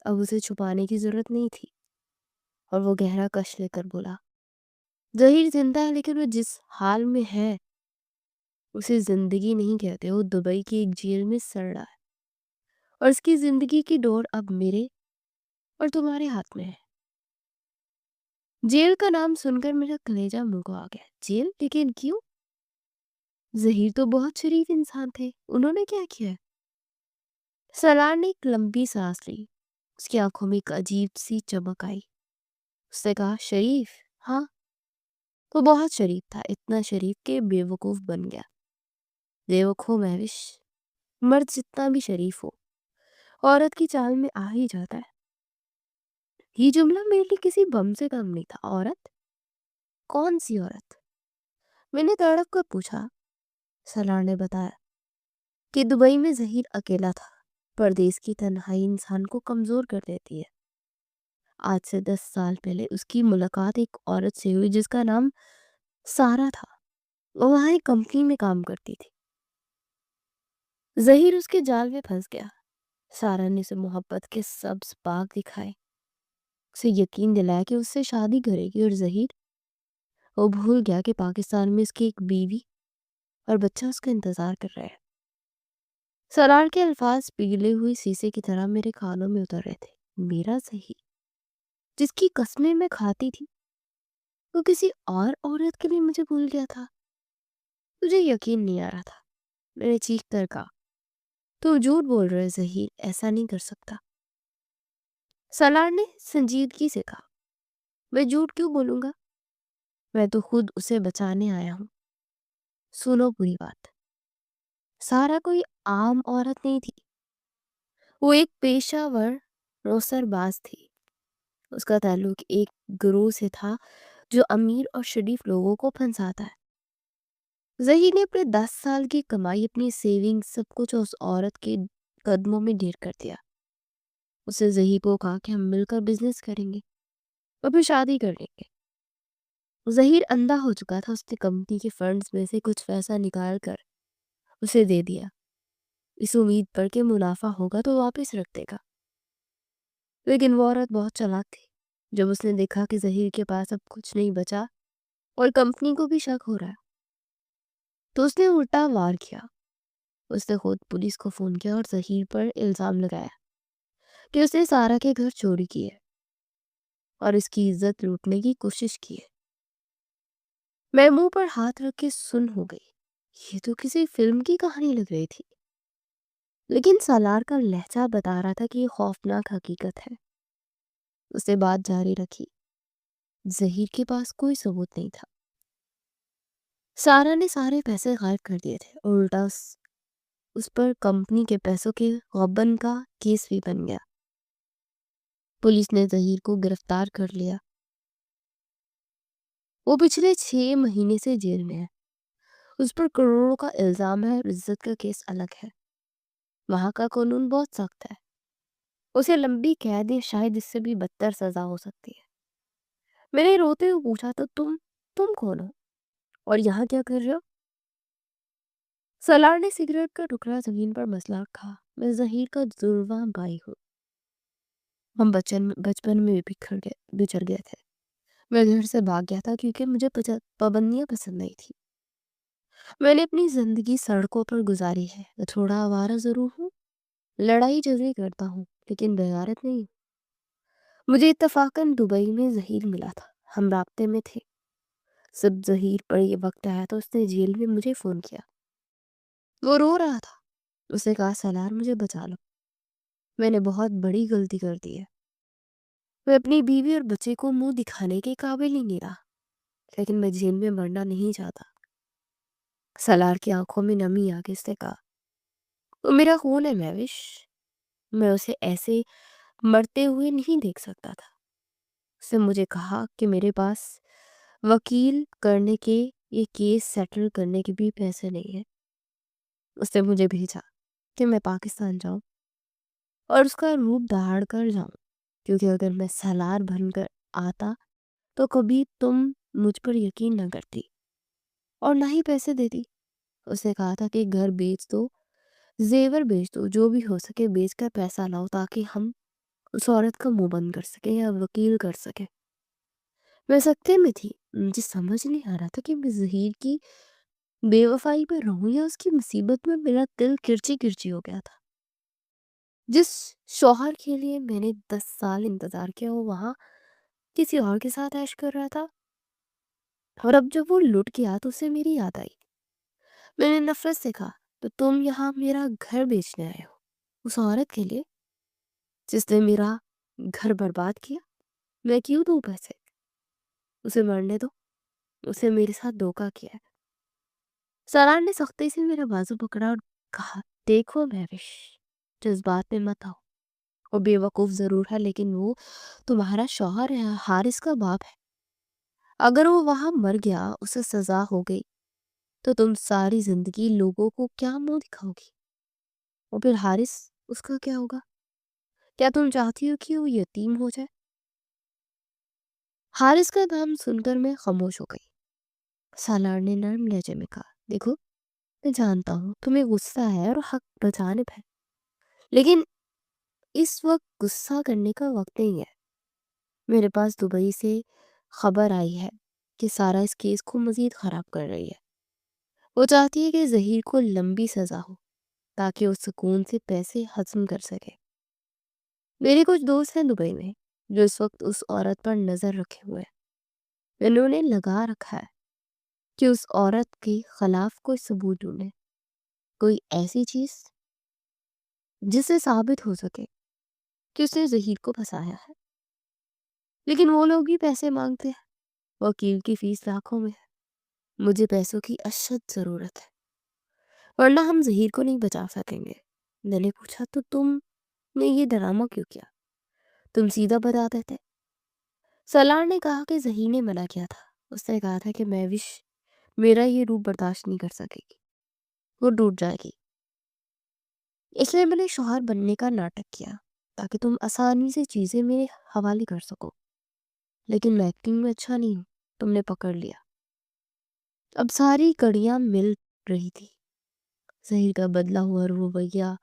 اب اسے چھپانے کی ضرورت نہیں تھی، اور وہ گہرا کش لے کر بولا، ظہیر زندہ ہے، لیکن وہ جس حال میں ہے اسے زندگی نہیں کہتے۔ وہ دبئی کی ایک جیل میں سڑ رہا ہے، اور اس کی زندگی کی ڈور اب میرے اور تمہارے ہاتھ میں ہے۔ جیل کا نام سن کر میرا کلیجہ منہ کو آ گیا۔ جیل؟ لیکن کیوں؟ ظہیر تو بہت شریف انسان تھے، انہوں نے کیا کیا ہے؟ سالار نے ایک لمبی سانس لی۔ اس کی آنکھوں میں ایک عجیب سی چمک آئی۔ اس نے کہا، شریف؟ ہاں، وہ بہت شریف تھا، اتنا شریف کہ بے وقوف بن گیا۔ دیکھو مہوش، مرد جتنا بھی شریف ہو عورت کی چال میں آ ہی جاتا ہے۔ یہ جملہ میرے لیے کسی بم سے کم نہیں تھا۔ عورت؟ کون سی عورت؟ میں نے تڑپ کر پوچھا۔ سالار نے بتایا کہ دبئی میں ظہیر اکیلا تھا۔ پردیس کی تنہائی انسان کو کمزور کر دیتی ہے۔ آج سے 10 سال پہلے اس کی ملاقات ایک عورت سے ہوئی جس کا نام سارا تھا۔ وہ وہاں ایک کمپنی میں کام کرتی تھی۔ ظہیر اس کے جال میں پھنس گیا۔ سارا نے اسے محبت کے سبز باغ دکھائے، اسے یقین دلایا کہ اس سے شادی کرے گی، اور ظہیر وہ بھول گیا کہ پاکستان میں اس کی ایک بیوی اور بچہ اس کا انتظار کر رہے ہیں۔ سالار کے الفاظ پگھلے ہوئے سیسے کی طرح میرے کانوں میں اتر رہے تھے۔ میرا ظہیر، جس کی قسمیں میں کھاتی تھی، وہ کسی اور عورت کے لیے مجھے بھول گیا تھا۔ مجھے یقین نہیں آ رہا تھا۔ میں نے چیخ کر کہا، تم جھوٹ بول رہے ظہیر، ایسا نہیں کر سکتا۔ سالار نے سنجیدگی سے کہا، میں جھوٹ کیوں بولوں گا؟ میں تو خود اسے بچانے آیا ہوں۔ سنو پوری بات۔ سارا کوئی عام عورت نہیں تھی، وہ ایک پیشہ ور روسر باز تھی۔ اس کا تعلق ایک گروہ سے تھا جو امیر اور شریف لوگوں کو پھنساتا ہے۔ ظہیر نے اپنے 10 سال کی کمائی، اپنی سیونگ، سب کچھ اس عورت کے قدموں میں ڈھیر کر دیا۔ اسے ظہیر کو کہا کہ ہم مل کر بزنس کریں گے اور پھر شادی کر لیں گے۔ ظہیر اندھا ہو چکا تھا۔ اس نے کمپنی کے فنڈز میں سے کچھ پیسہ نکال کر اسے دے دیا، اس امید پر کہ منافع ہوگا تو واپس رکھ دے گا۔ لیکن وہ عورت بہت چالاک تھی۔ جب اس نے دیکھا کہ ظہیر کے پاس اب کچھ نہیں بچا اور کمپنی کو بھی شک ہو رہا ہے، تو اس نے الٹا وار کیا۔ اس نے خود پولیس کو فون کیا اور ظہیر پر الزام لگایا کہ اس نے سارا کے گھر چوری کی ہے اور اس کی عزت لوٹنے کی کوشش کی ہے۔ میں منہ پر ہاتھ رکھ کے سن ہو گئی۔ یہ تو کسی فلم کی کہانی لگ رہی تھی، لیکن سالار کا لہجہ بتا رہا تھا کہ یہ خوفناک حقیقت ہے۔ اس نے بات جاری رکھی، ظہیر کے پاس کوئی ثبوت نہیں تھا۔ سارا نے سارے پیسے غائب کر دیے تھے اور الٹا اس پر کمپنی کے پیسوں کے غبن کا کیس بھی بن گیا۔ پولیس نے ظہیر کو گرفتار کر لیا۔ وہ پچھلے 6 مہینے سے جیل میں ہے۔ اس پر کروڑوں کا الزام ہے اور عزت کا کیس الگ ہے۔ وہاں کا قانون بہت سخت ہے۔ اسے لمبی قید یا شاید اس سے بھی بدتر سزا ہو سکتی ہے۔ میں نے روتے ہوئے پوچھا، تو تم کون ہو اور یہاں کیا کر رہے ہو؟ سالار نے سگریٹ کا ٹکڑا زمین پر مسلا رکھا۔ میں ظہیر کا جڑواں بھائی ہوں۔ ہم بچپن میں بچھڑ گئے تھے۔ میں گھر سے بھاگ گیا تھا کیونکہ مجھے پابندیاں پسند نہیں تھی۔ میں نے اپنی زندگی سڑکوں پر گزاری ہے۔ میں تھوڑا آوارہ ضرور ہوں، لڑائی جھگڑے کرتا ہوں، لیکن بغیرت نہیں۔ مجھے اتفاقاً دبئی میں ظہیر ملا تھا۔ ہم رابطے میں تھے۔ سب ظہیر پر یہ وقت آیا تو اس نے جیل میں مجھے فون کیا۔ وہ رو رہا تھا۔ اس نے کہا، سالار مجھے بچا لو، میں نے بہت بڑی غلطی کر دی ہے۔ میں اپنی بیوی اور بچے کو منہ دکھانے کے قابل ہی نہیں رہا، لیکن میں جیل میں مرنا نہیں چاہتا۔ سالار کی آنکھوں میں نمی آ کے اس نے کہا، وہ میرا خون ہے مہوش، میں اسے ایسے مرتے ہوئے نہیں دیکھ سکتا تھا۔ اس نے مجھے کہا کہ میرے پاس وکیل کرنے کے، یہ کیس سیٹل کرنے کے بھی پیسے نہیں ہیں۔ اس نے مجھے بھیجا کہ میں پاکستان جاؤں اور اس کا روپ دہاڑ کر جاؤں، کیونکہ اگر میں سالار بن کر آتا تو کبھی تم مجھ پر یقین نہ کرتی اور نہ ہی پیسے دیتی۔ اس نے کہا تھا کہ گھر بیچ دو، زیور بیچ دو، جو بھی ہو سکے بیچ کر پیسہ لاؤ تاکہ ہم اس عورت کا منہ بند کر سکیں یا وکیل کر سکیں۔ میں سکتے میں تھی۔ مجھے سمجھ نہیں آ رہا تھا کہ میں ظہیر کی بے وفائی پر رہوں یا اس کی مصیبت میں میرا دل کرچی کرچی ہو گیا تھا۔ جس شوہر کے لیے میں نے 10 سال انتظار کیا، وہ وہاں کسی اور کے ساتھ عیش کر رہا تھا، اور اب جب وہ لٹ گیا تو اسے میری یاد آئی۔ میں نے نفرت سے کہا، تو تم یہاں میرا گھر بیچنے آئے ہو اس عورت کے لیے جس نے میرا گھر برباد کیا؟ میں کیوں دوں پیسے؟ اسے مرنے دو، اسے میرے ساتھ دھوکا کیا ہے۔ سالار نے سختی سے میرا بازو پکڑا اور کہا، دیکھو مہوش، جذبات میں مت آؤ۔ وہ بے وقوف ضرور ہے، لیکن وہ تمہارا شوہر ہے، حارث کا باپ ہے۔ اگر وہ وہاں مر گیا، اسے سزا ہو گئی، تو تم ساری زندگی لوگوں کو کیا منہ دکھاؤ گی؟ اور پھر حارث، اس کا کیا ہوگا؟ کیا تم چاہتی ہو کہ وہ یتیم ہو جائے؟ حارث کا نام سن کر میں خاموش ہو گئی۔ سالار نے نرم لہجے میں کہا، دیکھو، میں جانتا ہوں تمہیں غصہ ہے اور حق بجانب ہے، لیکن اس وقت غصہ کرنے کا وقت نہیں ہے۔ میرے پاس دبئی سے خبر آئی ہے کہ سارا اس کیس کو مزید خراب کر رہی ہے۔ وہ چاہتی ہے کہ ظہیر کو لمبی سزا ہو تاکہ وہ سکون سے پیسے ہضم کر سکے۔ میرے کچھ دوست ہیں دبئی میں جو اس وقت اس عورت پر نظر رکھے ہوئے ہیں۔ انہوں نے لگا رکھا ہے کہ اس عورت کے خلاف کوئی ثبوت ڈھونڈے، کوئی ایسی چیز جس سے ثابت ہو سکے کہ اس نے ظہیر کو پھنسایا ہے۔ لیکن وہ لوگ بھی پیسے مانگتے ہیں، وکیل کی فیس لاکھوں میں ہے۔ مجھے پیسوں کی اشد ضرورت ہے، ورنہ ہم ظہیر کو نہیں بچا سکیں گے۔ میں نے پوچھا تو تم نے یہ ڈرامہ کیوں کیا؟ تم سیدھا بتا دیتے۔ سالار نے کہا کہ ظہیر نے منع کیا تھا، اس نے کہا تھا کہ مہوش میرا یہ روپ برداشت نہیں کر سکے گی، وہ ٹوٹ جائے گی، اس لیے میں نے شوہر بننے کا ناٹک کیا تاکہ تم آسانی سے چیزیں میرے حوالے کر سکو۔ لیکن میں ایکٹنگ میں اچھا نہیں ہوں، تم نے پکڑ لیا۔ اب ساری کڑیاں مل رہی تھی، ظہیر کا بدلا ہوا رویہ،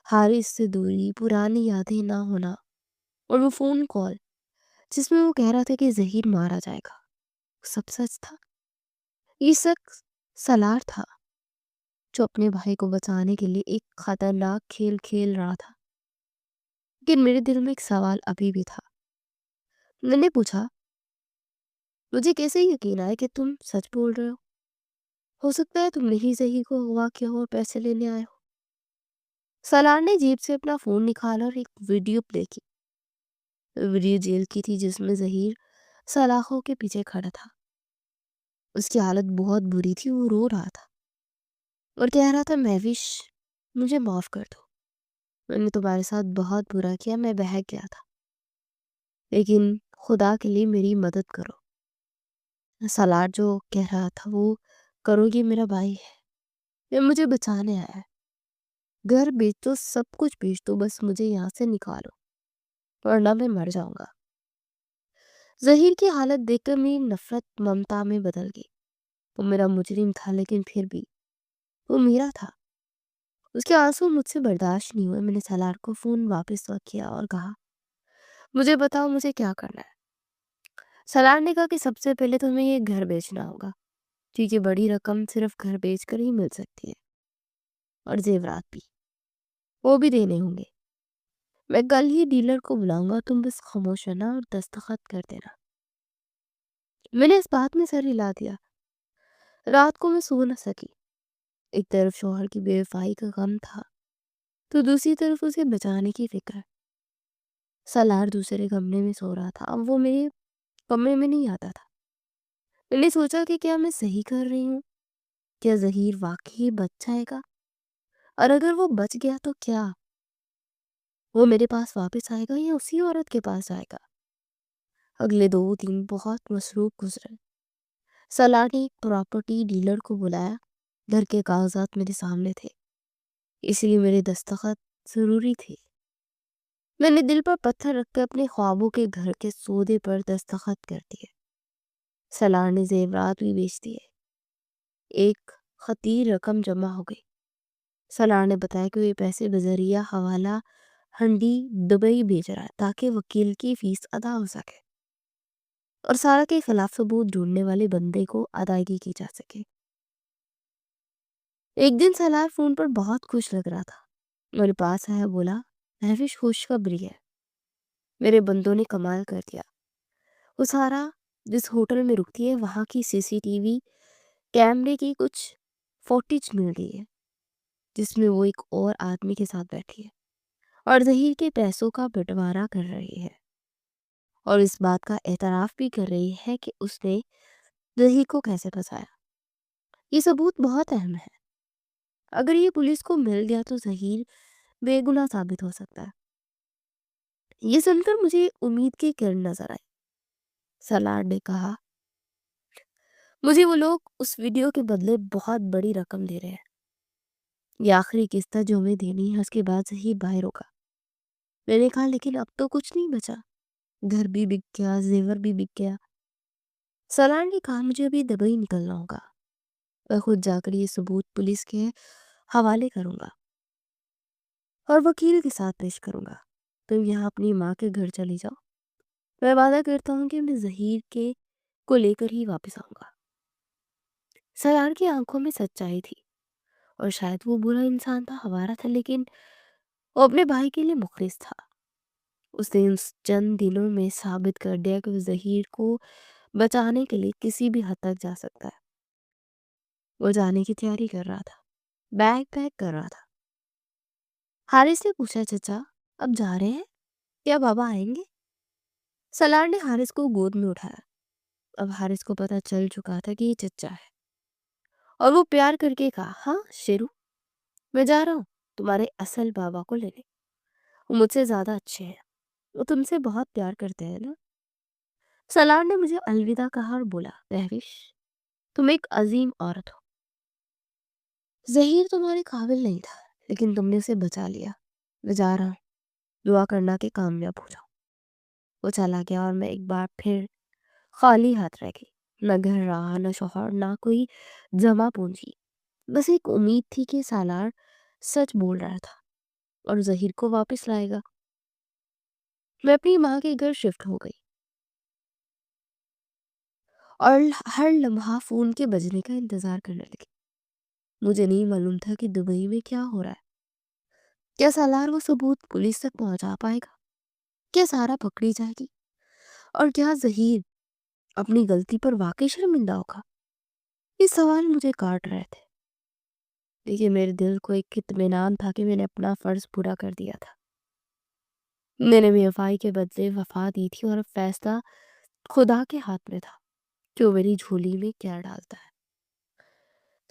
حارث سے دوری، پرانی یادیں نہ ہونا، اور وہ فون کال جس میں وہ کہہ رہا تھا کہ ظہیر مارا جائے گا، سب سچ تھا۔ یہ شخص سالار تھا جو اپنے بھائی کو بچانے کے لیے ایک خطرناک کھیل کھیل رہا تھا۔ لیکن میرے دل میں ایک سوال ابھی بھی تھا۔ میں نے پوچھا، مجھے کیسے یقین آئے کہ تم سچ بول رہے ہو سکتا ہے تم نے ہی ظہیر کو اغوا کیا ہو اور پیسے لینے آئے ہو۔ سالار نے جیب سے اپنا فون نکالا اور ایک ویڈیو پلے کی۔ ویڈیو جیل کی تھی جس میں ظہیر سلاخوں کے پیچھے کھڑا تھا۔ اس کی حالت بہت بری تھی، وہ رو رہا تھا اور کہہ رہا تھا مہوش مجھے معاف کر دو، میں نے تمہارے ساتھ بہت برا کیا، میں بہک گیا تھا، لیکن خدا کے لیے میری مدد کرو۔ سالار جو کہہ رہا تھا وہ کرو گے میرا بھائی ہے، یہ مجھے بچانے آیا ہے، گھر بیچ دو، سب کچھ بیچ دو، بس مجھے یہاں سے نکالو ورنہ میں مر جاؤں گا۔ ظہیر کی حالت دیکھ کر میری نفرت ممتا میں بدل گئی۔ وہ میرا مجرم تھا لیکن پھر بھی وہ میرا تھا۔ اس کے آنسو مجھ سے برداشت نہیں ہوئے۔ میں نے سالار کو فون واپس کیا اور کہا، مجھے بتاؤ مجھے کیا کرنا ہے۔ سالار نے کہا کہ سب سے پہلے تمہیں یہ گھر بیچنا ہوگا، کیونکہ بڑی رقم صرف گھر بیچ کر ہی مل سکتی ہے، اور زیورات بھی، وہ بھی دینے ہوں گے۔ میں کل ہی ڈیلر کو بلاؤں گا، تم بس خاموش رہنا اور دستخط کر دینا۔ میں نے اس بات میں سر ہلا دیا۔ رات کو میں سو نہ سکی۔ ایک طرف شوہر کی بے وفائی کا غم تھا تو دوسری طرف اسے بچانے کی فکر۔ سالار دوسرے کمرے میں سو رہا تھا، اب وہ میرے کمرے میں نہیں آتا تھا۔ میں نے سوچا کہ کیا میں صحیح کر رہی ہوں؟ کیا ظہیر واقعی بچ جائے گا؟ اور اگر وہ بچ گیا تو کیا وہ میرے پاس واپس آئے گا یا اسی عورت کے پاس جائے گا؟ اگلے 2 دن بہت مصروف گزرے۔ سالار نے ایک پراپرٹی ڈیلر کو بلایا، گھر کے کاغذات میرے سامنے تھے، اس لیے میرے دستخط ضروری تھے۔ میں نے دل پر پتھر رکھ کر اپنے خوابوں کے گھر کے سودے پر دستخط کر دیے۔ سالار نے زیورات بھی بیچ دیے، ایک خطیر رقم جمع ہو گئی۔ سالار نے بتایا کہ وہ یہ پیسے بذریعہ حوالہ ہنڈی دبئی بھیج رہا ہے تاکہ وکیل کی فیس ادا ہو سکے اور سارا کے خلاف ثبوت ڈھونڈنے والے بندے کو ادائیگی کی جا سکے۔ ایک دن سالار فون پر بہت خوش لگ رہا تھا، میرے پاس آیا، بولا مہوش خوشخبری ہے، میرے بندوں نے کمال کر دیا۔ وہ سارا جس ہوٹل میں رکتی ہے وہاں کی CCTV کیمرے کی کچھ فوٹیج مل گئی ہے جس میں وہ ایک اور آدمی کے ساتھ بیٹھی ہے اور ظہیر کے پیسوں کا بٹوارا کر رہی ہے، اور اس بات کا اعتراف بھی کر رہی ہے کہ اس نے ظہیر کو کیسے پھنسایا۔ یہ ثبوت بہت اہم ہے، اگر یہ پولیس کو مل گیا تو ظہیر بے گناہ ثابت ہو سکتا ہے۔ یہ سن کر مجھے امید کی کرن نظر آئی۔ سالار نے کہا، مجھے وہ لوگ اس ویڈیو کے بدلے بہت بڑی رقم دے رہے ہیں، یہ آخری قسط ہے جو ہمیں دینی ہے، اس کے بعد ظہیر باہر ہوگا۔ میں نے کہا لیکن اب تو کچھ نہیں بچا، گھر بھی بک گیا، زیور بھی بک گیا۔ سالار نے کہا، مجھے ابھی دبئی نکلنا ہوگا، میں خود جا کر یہ ثبوت پولیس کے حوالے کروں گا اور وکیل کے ساتھ پیش کروں گا۔ تم یہاں اپنی ماں کے گھر چلی جاؤ، میں وعدہ کرتا ہوں کہ میں ظہیر کے کو لے کر ہی واپس آؤں گا۔ سالار کی آنکھوں میں سچائی تھی، اور شاید وہ برا انسان تھا، ہمارا تھا، لیکن وہ اپنے بھائی کے لیے مخلص تھا۔ اس نے چند دنوں میں ثابت کر دیا کہ وہ ظہیر کو بچانے کے لیے کسی بھی حد تک جا سکتا ہے۔ وہ جانے کی تیاری کر رہا تھا، بیگ پیک کر رہا تھا۔ حارث نے پوچھا، چچا اب جا رہے ہیں؟ کیا بابا آئیں گے؟ سالار نے حارث کو گود میں اٹھایا۔ اب حارث کو پتا چل چکا تھا کہ یہ چچا ہے، اور وہ پیار کر کے کہا، ہاں شیرو، میں جا رہا ہوں تمہارے اصل بابا کو لینے۔ وہ مجھ سے زیادہ اچھے ہیں، وہ تم سے بہت پیار کرتے ہیں نا۔ سالار نے مجھے الوداع کہا اور بولا، مہوش تم ایک عظیم عورت ہو۔ ظہیر تمہارے قابل نہیں تھا، لیکن تم نے اسے بچا لیا۔ میں جا رہا ہوں، دعا کرنا کہ کامیاب ہو جاؤ۔ وہ چلا گیا اور میں ایک بار پھر خالی ہاتھ رہ گئی۔ نہ گھر رہا، نہ شوہر، نہ کوئی جمع پونجی۔ بس ایک امید تھی کہ سالار سچ بول رہا تھا اور ظہیر کو واپس لائے گا۔ میں اپنی ماں کے گھر شفٹ ہو گئی اور ہر لمحہ فون کے بجنے کا انتظار کرنے لگی۔ مجھے نہیں معلوم تھا کہ دبئی میں کیا ہو رہا ہے۔ کیا سالار وہ ثبوت پولیس تک پہنچا پائے گا؟ کیا سارا پکڑی جائے گی؟ اور کیا ظہیر اپنی غلطی پر واقعی شرمندہ ہوگا؟ یہ سوال مجھے کاٹ رہے تھے، لیکن میرے دل کو ایک اطمینان تھا کہ میں نے اپنا فرض پورا کر دیا تھا۔ میں نے بے وفائی کے بدلے وفا دی تھی، اور اب فیصلہ خدا کے ہاتھ میں تھا کہ وہ میری جھولی میں کیا ڈالتا ہے۔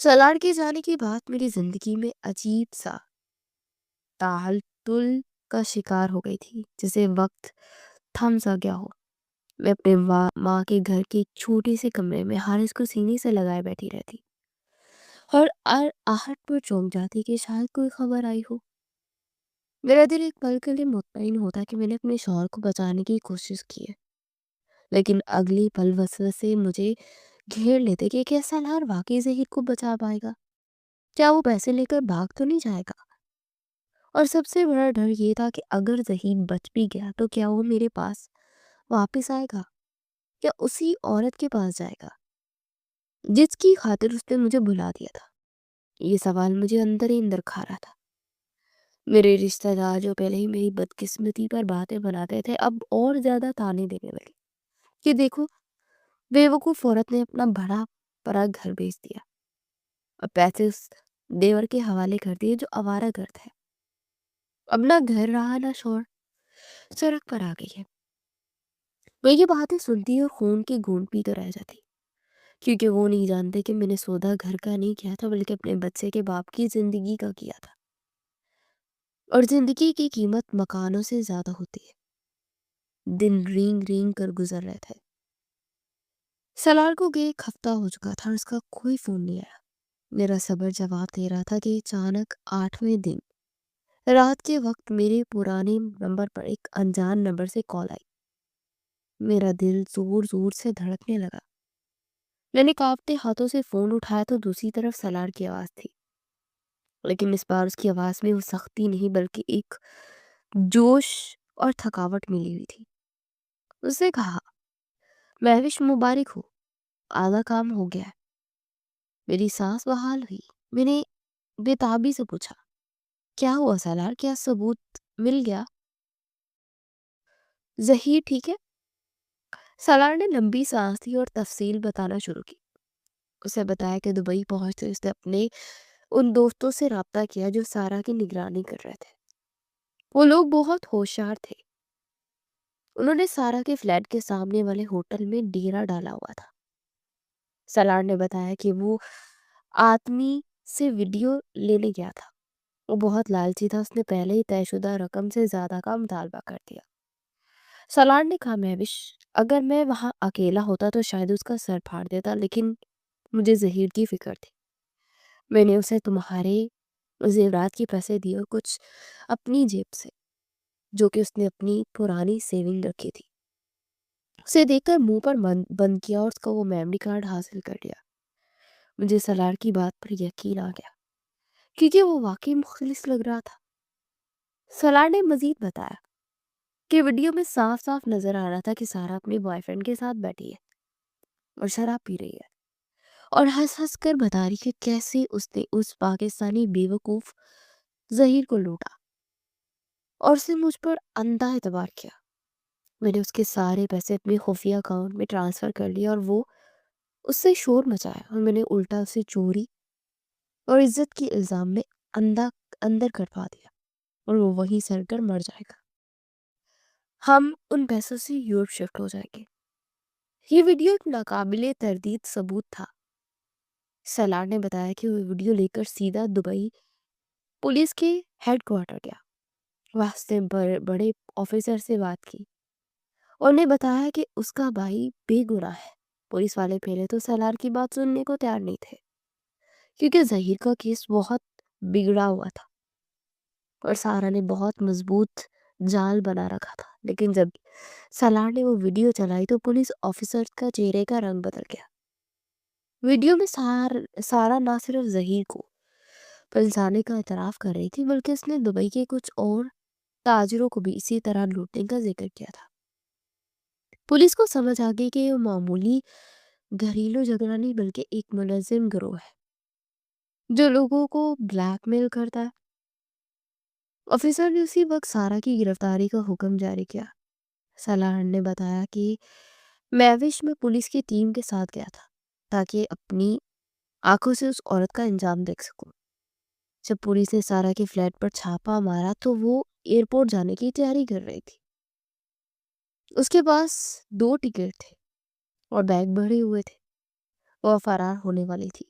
سالار کے جانے کی بات میری زندگی میں عجیب سا تعطل کا شکار ہو گئی تھی، جیسے وقت تھم سا گیا ہو۔ میں اپنے ماں کے گھر کے ایک چھوٹے سے کمرے میں حارث کو سینے سے لگائے بیٹھی رہتی اور آہٹ پر چونک جاتی کہ شاید کوئی خبر آئی ہو۔ میرا دل ایک پل کے لیے مطمئن ہوتا کہ میں نے اپنے شوہر کو بچانے کی کوشش کی ہے، لیکن اگلی پل وسوسے مجھے گھیر لیتے کہ کیا سالار واقعی ظہیر کو بچا پائے گا؟ کیا وہ پیسے لے کر بھاگ تو نہیں جائے گا؟ اور سب سے بڑا ڈر یہ تھا کہ اگر ظہیر بچ بھی گیا تو کیا وہ میرے پاس واپس آئے گا؟ کیا اسی عورت کے پاس جائے گا جس کی خاطر اس نے مجھے بلا دیا تھا؟ یہ سوال مجھے اندر ہی اندر کھا رہا تھا۔ میرے رشتہ دار جو پہلے ہی میری بدقسمتی پر باتیں بناتے تھے، اب اور زیادہ تانے دینے لگے کہ دیکھو بیوقوف عورت نے اپنا بڑا بڑا گھر بیچ دیا، اب پیسے اس دیور کے حوالے کر دیے جو آوارہ گرد ہے۔ اب نہ گھر رہا نہ شوہر، سڑک پر آ گئی ہے۔ میں یہ باتیں سنتی اور خون کی گھونٹ پیتے رہ جاتی، کیونکہ وہ نہیں جانتے کہ میں نے سودا گھر کا نہیں کیا تھا، بلکہ اپنے بچے کے باپ کی زندگی کا کیا تھا، اور زندگی کی قیمت مکانوں سے زیادہ ہوتی ہے۔ دن رینگ رینگ کر گزر رہے تھے۔ سالار کو گئے ایک ہفتہ ہو چکا تھا اور اس کا کوئی فون نہیں آیا۔ میرا صبر جواب دے رہا تھا کہ اچانک 8ویں دن رات کے وقت میرے پرانے نمبر پر ایک انجان نمبر سے کال آئی۔ میرا دل زور زور سے دھڑکنے لگا۔ میں نے کانپتے ہاتھوں سے فون اٹھایا تو دوسری طرف سالار کی آواز تھی، لیکن اس بار اس کی آواز میں وہ سختی نہیں بلکہ ایک جوش اور تھکاوٹ ملی ہوئی تھی۔ اس نے کہا، مہوش مبارک ہو، آدھا کام ہو گیا ہے۔ میری سانس بحال ہوئی۔ میں نے بے تابی سے پوچھا، کیا ہوا سالار؟ کیا ثبوت مل گیا؟ ظہیر ٹھیک ہے؟ سالار نے لمبی سانس لی اور تفصیل بتانا شروع کی۔ اسے بتایا کہ دبئی پہنچتے اس نے اپنے ان دوستوں سے رابطہ کیا جو سارا کی نگرانی کر رہے تھے۔ وہ لوگ بہت ہوشیار تھے۔ انہوں نے سارا کے فلیٹ کے سامنے والے ہوٹل میں ڈیرا ڈالا ہوا تھا۔ سالار نے بتایا کہ وہ آدمی سے ویڈیو لینے گیا تھا۔ وہ بہت لالچی تھا، اس نے پہلے ہی طے شدہ رقم سے زیادہ کا مطالبہ کر دیا۔ سالار نے کہا، مہوش اگر میں وہاں اکیلا ہوتا تو شاید اس کا سر پھاڑ دیتا، لیکن مجھے ظہیر کی فکر تھی۔ میں نے اسے تمہارے زیورات کی پیسے دی اور کچھ اپنی جیب سے جو کہ اس نے اپنی پرانی سیونگ رکھی تھی، اسے دیکھ کر منہ پر بند کیا اور اس کا وہ میموری کارڈ حاصل کر لیا۔ مجھے سالار کی بات پر یقین آ گیا کیونکہ وہ واقعی مخلص لگ رہا تھا۔ سالار نے مزید بتایا کہ ویڈیو میں صاف صاف نظر آ رہا تھا کہ سارا اپنے بوائے فرینڈ کے ساتھ بیٹھی ہے اور شراب پی رہی ہے، اور ہنس ہنس کر بتا رہی کہ کیسے اس نے اس پاکستانی بیوقوف ظہیر کو لوٹا اور اسے مجھ پر اندھا اعتبار کیا۔ میں نے اس کے سارے پیسے اپنے خفیہ اکاؤنٹ میں ٹرانسفر کر لیے اور وہ اس سے شور مچایا اور میں نے الٹا اسے چوری اور عزت کی الزام میں اندر کروا دیا اور وہ وہیں سڑ کر مر جائے گا۔ ہم ان پیسوں سے یورپ شفٹ ہو جائیں گے۔ یہ ویڈیو ایک ناقابل تردید ثبوت تھا۔ سیلار نے بتایا کہ وہ ویڈیو لے کر سیدھا دبئی پولیس کے ہیڈ کوارٹر گیا، وہاں سے بڑے آفیسر سے بات کی اور نے بتایا کہ اس کا بھائی بے گناہ ہے۔ پولیس والے پہلے تو سیلار کی بات سننے کو تیار نہیں تھے کیونکہ ظہیر کا کیس بہت بگڑا ہوا تھا اور سارا نے بہت مضبوط جال بنا رکھا تھا، لیکن جب سیلار نے وہ ویڈیو چلائی تو پولیس آفیسر کا چہرے کا رنگ بدل گیا۔ ویڈیو میں سارا نہ صرف ظہیر کو پھنسانے کا اعتراف کر رہی تھی بلکہ اس نے دبئی کے کچھ اور تاجروں کو بھی اسی طرح لوٹنے کا ذکر کیا تھا۔ پولیس کو سمجھ آ گئی کہ یہ معمولی گھریلو جھگڑا نہیں بلکہ ایک منظم گروہ ہے جو لوگوں کو بلیک میل کرتا ہے۔ آفیسر نے اسی وقت سارا کی گرفتاری کا حکم جاری کیا۔ سالار نے بتایا کہ میوش میں پولیس کی ٹیم کے ساتھ گیا تھا تاکہ اپنی آنکھوں سے اس عورت کا انجام دیکھ سکوں۔ جب پولیس نے سارا کے فلیٹ پر چھاپا مارا تو وہ ایئرپورٹ جانے کی تیاری کر رہی تھی۔ اس کے پاس 2 ٹکٹ تھے اور بیگ بھرے ہوئے تھے۔ وہ فرار ہونے والی تھی۔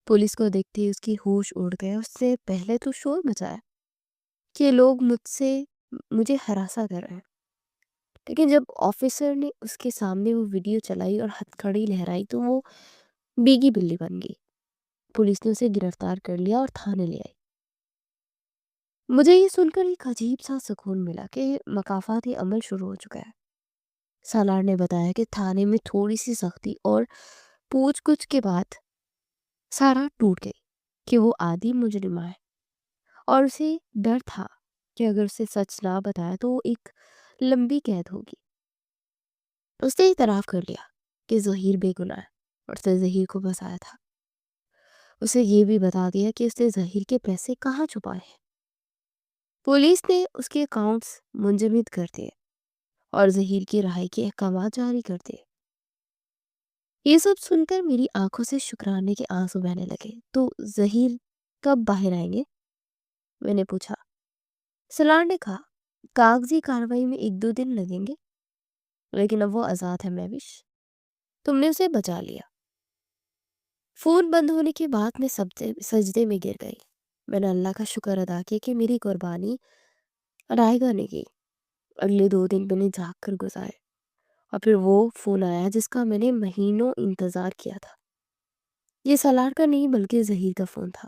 پولیس کو دیکھتے ہی اس کی ہوش اڑ گئے۔ اس سے پہلے تو شور مچایا کہ لوگ مجھے ہراساں کر رہے ہیں، لیکن جب آفیسر نے اس کے سامنے وہ ویڈیو چلائی اور ہتھ کڑی لہرائی تو وہ بیگی بلی بن گئی۔ پولیس نے اسے گرفتار کر لیا اور تھانے لے آئی۔ مجھے یہ سن کر ایک عجیب سا سکون ملا کہ مکافاتی عمل شروع ہو چکا ہے۔ سالار نے بتایا کہ تھانے میں تھوڑی سی سختی اور پوچھ گچھ کے بعد سارا ٹوٹ گئی کہ وہ عادی مجرمہ ہے اور اسے ڈر تھا کہ اگر اسے سچ نہ بتایا تو وہ ایک لمبی قید ہوگی۔ اس نے اعتراف کر لیا کہ ظہیر بے گناہ ہے اور اس نے ظہیر کو بسایا تھا۔ اسے یہ بھی بتا دیا کہ اس نے ظہیر کے پیسے کہاں چھپائے ہیں۔ پولیس نے اس کے اکاؤنٹس منجمد کر دیے اور ظہیر کی رہائی کے احکامات جاری کر دیے۔ یہ سب سن کر میری آنکھوں سے شکرانے کے آنسو بہنے لگے۔ تو ظہیر کب باہر آئیں گے؟ میں نے پوچھا۔ سالار نے کہا کاغذی کارروائی میں 1-2 دن لگیں گے، لیکن اب وہ آزاد ہے میوش، تم نے اسے بچا لیا۔ فون بند ہونے کے بعد میں سجدے میں گر گئی۔ میں نے اللہ کا شکر ادا کیا کہ میری قربانی رائے گاہ نہیں گئی۔ اگلے 2 دن میں نے جاگ کر گزارے اور پھر وہ فون آیا جس کا میں نے مہینوں انتظار کیا تھا۔ یہ سالار کا نہیں بلکہ ظہیر کا فون تھا۔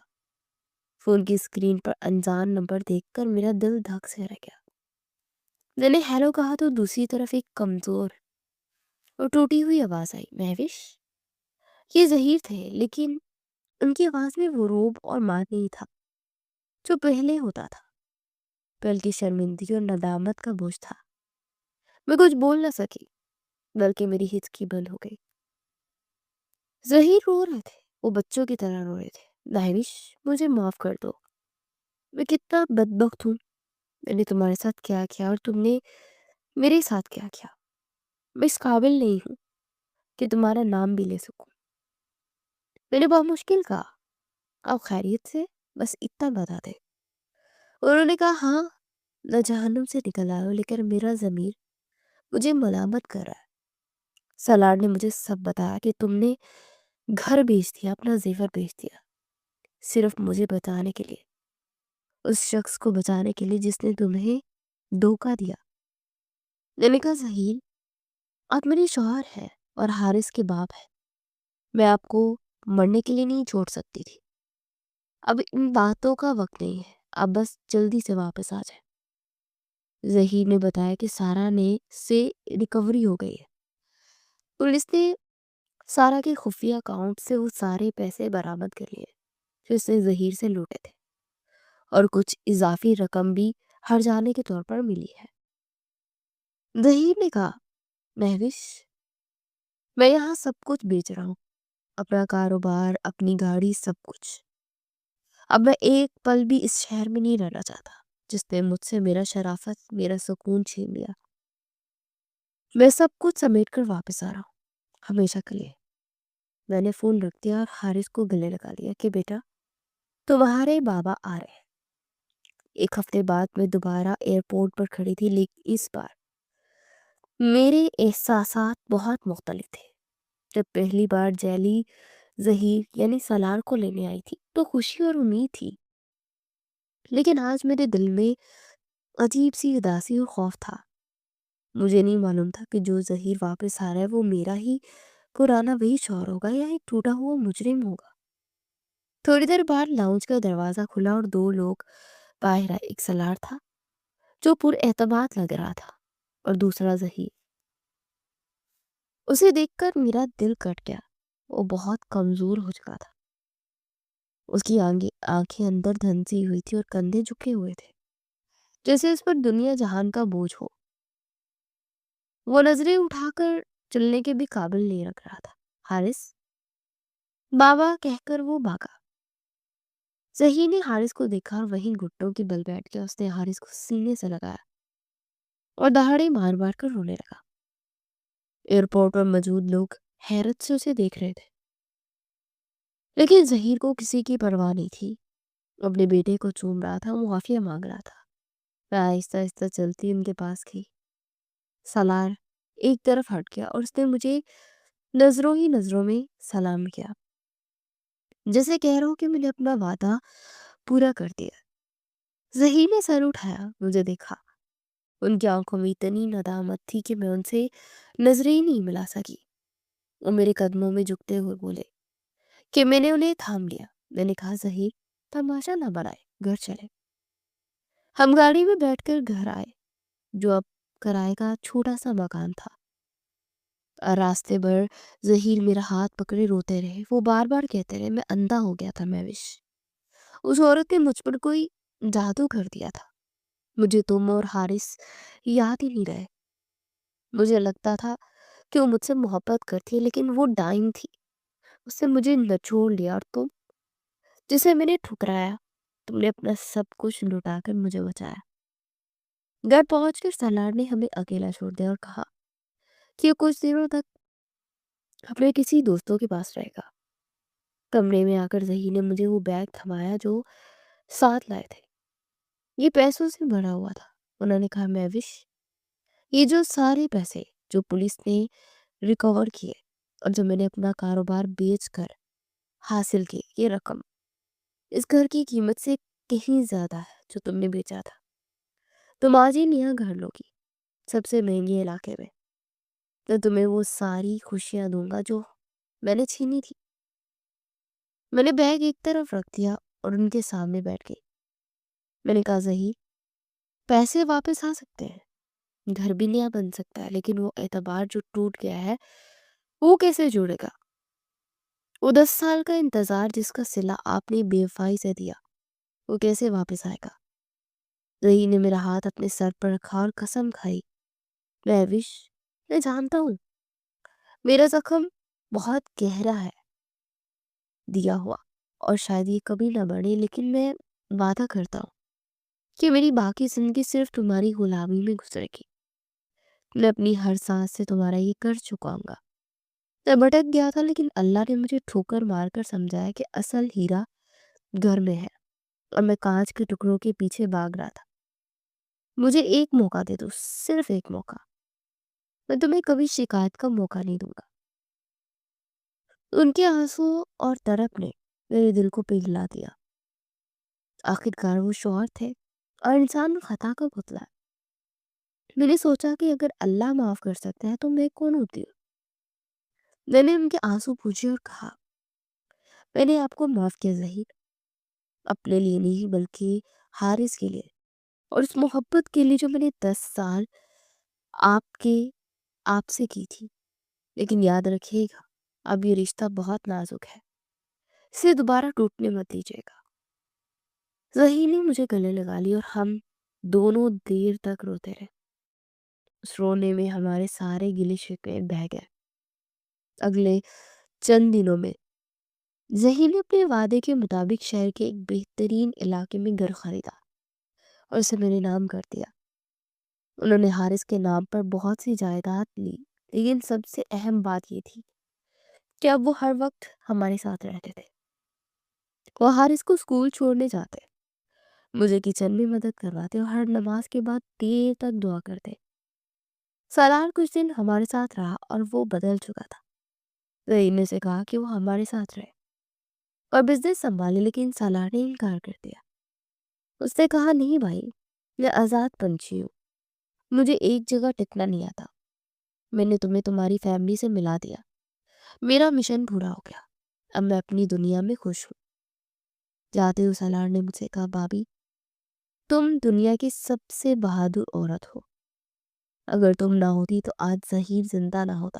فون کی اسکرین پر انجان نمبر دیکھ کر میرا دل دھک سے رہ گیا۔ میں نے ہیلو کہا تو دوسری طرف ایک کمزور اور ٹوٹی ہوئی آواز آئی، میوش۔ یہ ظہیر تھے، لیکن ان کی آواز میں وہ روب اور مات نہیں تھا جو پہلے ہوتا تھا، بلکہ شرمندگی اور ندامت کا بوجھ تھا۔ میں کچھ بول نہ سکی بلکہ میری ہچکی بند ہو گئی۔ ظہیر رو رہے تھے، وہ بچوں کی طرح رو رہے تھے۔ میوش، مجھے معاف کر دو، میں کتنا بدبخت ہوں۔ میں نے تمہارے ساتھ کیا کیا اور تم نے میرے ساتھ کیا کیا۔ میں اس قابل نہیں ہوں کہ تمہارا نام بھی لے سکوں۔ میں نے بہت مشکل کہا، آپ خیریت سے؟ بس اتنا بتا دے۔ انہوں نے کہا ہاں، میں جہنم سے نکل آیا ہوں، لیکن میرا ضمیر مجھے ملامت کر رہا ہے۔ سالار نے مجھے سب بتایا کہ تم نے گھر بیچ دیا، اپنا زیور بیچ دیا، صرف مجھے بچانے کے لیے، اس شخص کو بچانے کے لیے جس نے تمہیں دھوکہ دیا۔ میں نے کہا ظہیر، آپ میرے شوہر ہیں اور حارث کے باپ ہیں، میں آپ کو مرنے کے لیے نہیں چھوڑ سکتی تھی۔ اب ان باتوں کا وقت نہیں ہے، آپ بس جلدی سے واپس آ جائیں۔ ظہیر نے بتایا کہ سارا سے ریکوری ہو گئی ہے۔ پولیس نے سارا کے خفیہ اکاؤنٹ سے وہ سارے پیسے برآمد کر لیے جو اس نے ظہیر سے لوٹے تھے، اور کچھ اضافی رقم بھی ہر جانے کے طور پر ملی ہے۔ ظہیر نے کہا مہوش، میں یہاں سب کچھ بیچ رہا ہوں، اپنا کاروبار، اپنی گاڑی، سب کچھ۔ اب میں ایک پل بھی اس شہر میں نہیں رہنا چاہتا جس نے مجھ سے میرا شرافت، میرا سکون چھین لیا۔ میں سب کچھ سمیٹ کر واپس آ رہا ہوں، ہمیشہ کے لیے۔ میں نے فون رکھ دیا اور حارث کو گلے لگا لیا کہ بیٹا تمہارے بابا آ رہے ہیں۔ ایک ہفتے بعد میں دوبارہ ایئرپورٹ پر کھڑی تھی، لیکن اس بار میرے احساسات بہت مختلف تھے۔ جب پہلی بار جیلی ظہیر یعنی سالار کو لینے آئی تھی تو خوشی اور امید تھی، لیکن آج میرے دل میں عجیب سی اداسی اور خوف تھا۔ مجھے نہیں معلوم تھا کہ جو ظہیر واپس آ رہا ہے وہ میرا ہی پرانا وہی شوہر ہوگا یا ایک ٹوٹا ہوا مجرم ہوگا۔ تھوڑی دیر بعد لاؤنج کا دروازہ کھلا اور دو لوگ باہر آئے۔ ایک سالار تھا جو پر اعتماد لگ رہا تھا اور دوسرا ظہیر۔ اسے دیکھ کر میرا دل کٹ گیا۔ وہ بہت کمزور ہو چکا تھا، اس کی آنکھیں اندر دھنسی ہوئی تھی اور کندھے جھکے ہوئے تھے جیسے اس پر دنیا جہان کا بوجھ ہو۔ وہ نظریں اٹھا کر چلنے کے بھی قابل نہیں رکھ رہا تھا۔ حارث بابا کہہ کر وہ بھاگا۔ ظہیر نے حارث کو دیکھا اور وہیں گھٹنوں کی بل بیٹھ کے اس نے حارث کو سینے سے لگایا اور دہاڑے مار مار کر رونے لگا۔ ایئرپورٹ پر موجود لوگ حیرت سے اسے دیکھ رہے تھے، لیکن ظہیر کو کسی کی پرواہ نہیں تھی۔ اپنے بیٹے کو چوم رہا تھا، معافی مانگ رہا تھا۔ میں آہستہ آہستہ چلتی ان کے پاس گئی۔ سالار ایک طرف ہٹ گیا اور اس نے مجھے نظروں ہی نظروں میں سلام کیا، جیسے کہہ رہا ہوں کہ میں نے اپنا وعدہ پورا کر دیا۔ ظہیر نے سر اٹھایا، مجھے دیکھا۔ ان کی آنکھوں میں اتنی ندامت تھی کہ میں ان سے نظریں ہی نہیں ملا سکی۔ وہ میرے قدموں میں جھکتے ہوئے بولے کہ میں نے انہیں تھام لیا۔ میں نے کہا ظہیر تماشا نہ بنائے، گھر چلے۔ ہم گاڑی میں بیٹھ کر گھر آئے، جو اب کرائے کا چھوٹا سا مکان تھا۔ راستے بھر ظہیر میرا ہاتھ پکڑے روتے رہے۔ وہ بار بار کہتے رہے میں اندھا ہو گیا تھا مہوش، اس عورت نے مجھ پر کوئی جادو کر دیا تھا۔ مجھے تم اور حارث یاد ہی نہیں رہے۔ مجھے لگتا تھا کہ وہ مجھ سے محبت کرتی ہے، لیکن وہ ڈائن تھی۔ اس نے مجھے نچوڑ لیا اور تم جسے میں نے ٹھکرایا، تم نے اپنا سب کچھ لٹا کر مجھے بچایا۔ گھر پہنچ کر سالار نے ہمیں اکیلا چھوڑ دیا اور کہا کہ کچھ دنوں تک اپنے کسی دوستوں کے پاس رہے گا۔ کمرے میں آ کر ظہیر نے مجھے وہ بیگ تھمایا جو ساتھ لائے تھے۔ یہ پیسوں سے بھرا ہوا تھا۔ انہوں نے کہا مہوش، یہ جو سارے پیسے جو پولیس نے ریکور کیے اور جو میں نے اپنا کاروبار بیچ کر حاصل کی، یہ رقم اس گھر کی قیمت سے کہیں زیادہ ہے جو تم نے بیچا تھا۔ تم آج ہی نیا گھر لوگی، سب سے مہنگے علاقے میں۔ میں تمہیں وہ ساری خوشیاں دوں گا جو میں نے چھینی تھی۔ میں نے بیگ ایک طرف رکھ دیا اور ان کے سامنے بیٹھ گئی۔ میں نے کہا ظہیر پیسے واپس آ سکتے ہیں، گھر بھی نیا بن سکتا ہے، لیکن وہ اعتبار جو ٹوٹ گیا ہے وہ کیسے جوڑے گا؟ وہ 10 سال کا انتظار جس کا صلہ آپ نے بے وفائی سے دیا، وہ کیسے واپس آئے گا؟ ظہیر نے میرا ہاتھ اپنے سر پر رکھا اور قسم کھائی مہوش میں جانتا ہوں میرا زخم بہت گہرا ہے، دیا ہوا، اور شاید یہ کبھی نہ بڑھے، لیکن میں وعدہ کرتا ہوں کہ میری باقی زندگی صرف تمہاری غلامی میں گزرے گی۔ میں اپنی ہر سانس سے تمہارا یہ قرض چکاؤں گا۔ میں بھٹک گیا تھا، لیکن اللہ نے مجھے ٹھوکر مار کر سمجھایا کہ اصل ہیرا گھر میں ہے، اور میں کانچ کے ٹکڑوں کے پیچھے بھاگ رہا تھا۔ مجھے ایک موقع دے دو، صرف ایک موقع، میں تمہیں کبھی شکایت کا موقع نہیں دوں گا۔ ان کے آنسو اور تڑپ نے میرے دل کو پگھلا دیا۔ آخرکار وہ شوہر تھے اور انسان خطا کا پتلا ہے۔ میں نے سوچا کہ اگر اللہ معاف کر سکتا ہے تو میں کون ہوتی ہوں؟ میں نے ان کے آنسو پوچھے اور کہا میں نے آپ کو معاف کیا ظہیر، اپنے لیے نہیں بلکہ حارث کے لیے، اور اس محبت کے لیے جو میں نے 10 سال آپ سے کی تھی۔ لیکن یاد رکھیے گا اب یہ رشتہ بہت نازک ہے، اسے دوبارہ ٹوٹنے مت دیجیے گا۔ ظہیر نے مجھے گلے لگا لی اور ہم دونوں دیر تک روتے رہے۔ اس رونے میں ہمارے سارے گلے شکوے بہہ گئے۔ اگلے چند دنوں میں ظہیر نے اپنے وعدے کے مطابق شہر کے ایک بہترین علاقے میں گھر خریدا اور اسے میرے نام کر دیا۔ انہوں نے حارث کے نام پر بہت سی جائیداد لی، لیکن سب سے اہم بات یہ تھی کہ اب وہ ہر وقت ہمارے ساتھ رہتے تھے۔ وہ حارث کو اسکول چھوڑنے جاتے، مجھے کچن میں مدد کرواتے اور ہر نماز کے بعد دیر تک دعا کرتے۔ سالار کچھ دن ہمارے ساتھ رہا اور وہ بدل چکا تھا۔ ظہیر نے سے کہا کہ وہ ہمارے ساتھ رہے اور بزنس سنبھالے، لیکن سالار نے انکار کر دیا۔ اس نے کہا، نہیں بھائی، میں آزاد پنچھی ہوں، مجھے ایک جگہ ٹکنا نہیں آتا۔ میں نے تمہیں تمہاری فیملی سے ملا دیا، میرا مشن پورا ہو گیا، اب میں اپنی دنیا میں خوش ہوں۔ جاتے ہوئے سالار نے مجھ سے کہا، بابی، تم دنیا کی سب سے بہادر عورت ہو، اگر تم نہ ہوتی تو آج ظہیر زندہ نہ ہوتا۔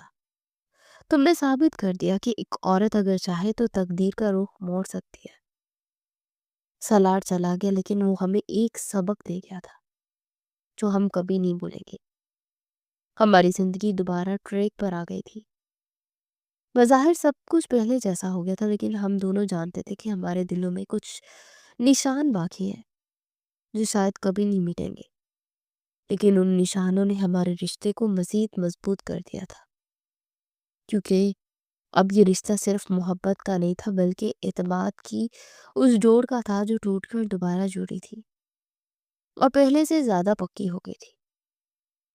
تم نے ثابت کر دیا کہ ایک عورت اگر چاہے تو تقدیر کا رخ موڑ سکتی ہے۔ سالار چلا گیا، لیکن وہ ہمیں ایک سبق دے گیا تھا جو ہم کبھی نہیں بھولیں گے۔ ہماری زندگی دوبارہ ٹریک پر آ گئی تھی۔ بظاہر سب کچھ پہلے جیسا ہو گیا تھا، لیکن ہم دونوں جانتے تھے کہ ہمارے دلوں میں کچھ نشان باقی ہیں جو شاید کبھی نہیں مٹیں گے، لیکن ان نشانوں نے ہمارے رشتے کو مزید مضبوط کر دیا تھا، کیونکہ اب یہ رشتہ صرف محبت کا نہیں تھا، بلکہ اعتماد کی اس جوڑ کا تھا جو ٹوٹ کر دوبارہ جڑی تھی اور پہلے سے زیادہ پکی ہو گئی تھی۔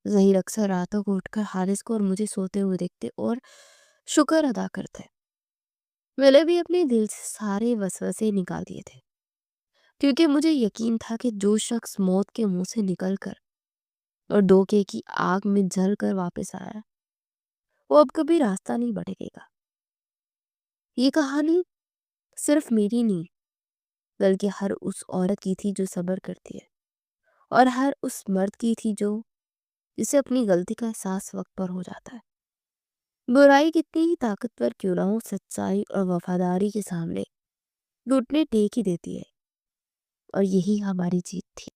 ظہیر اکثر راتوں کو اٹھ کر حارث کو اور مجھے سوتے ہوئے دیکھتے اور شکر ادا کرتے۔ میں نے بھی اپنے دل سے سارے وسوسے نکال دیے تھے، کیونکہ مجھے یقین تھا کہ جو شخص موت کے منہ سے نکل کر اور دھوکے کی آگ میں جل کر واپس آیا، وہ اب کبھی راستہ نہیں بھٹکے گا۔ یہ کہانی صرف میری نہیں، بلکہ ہر اس عورت کی تھی جو صبر کرتی ہے، اور ہر اس مرد کی تھی جسے اپنی غلطی کا احساس وقت پر ہو جاتا ہے۔ برائی کتنی ہی طاقتور کیوں نہ ہو، سچائی اور وفاداری کے سامنے گھٹنے ٹیک ہی دیتی ہے، اور یہی ہماری جیت تھی۔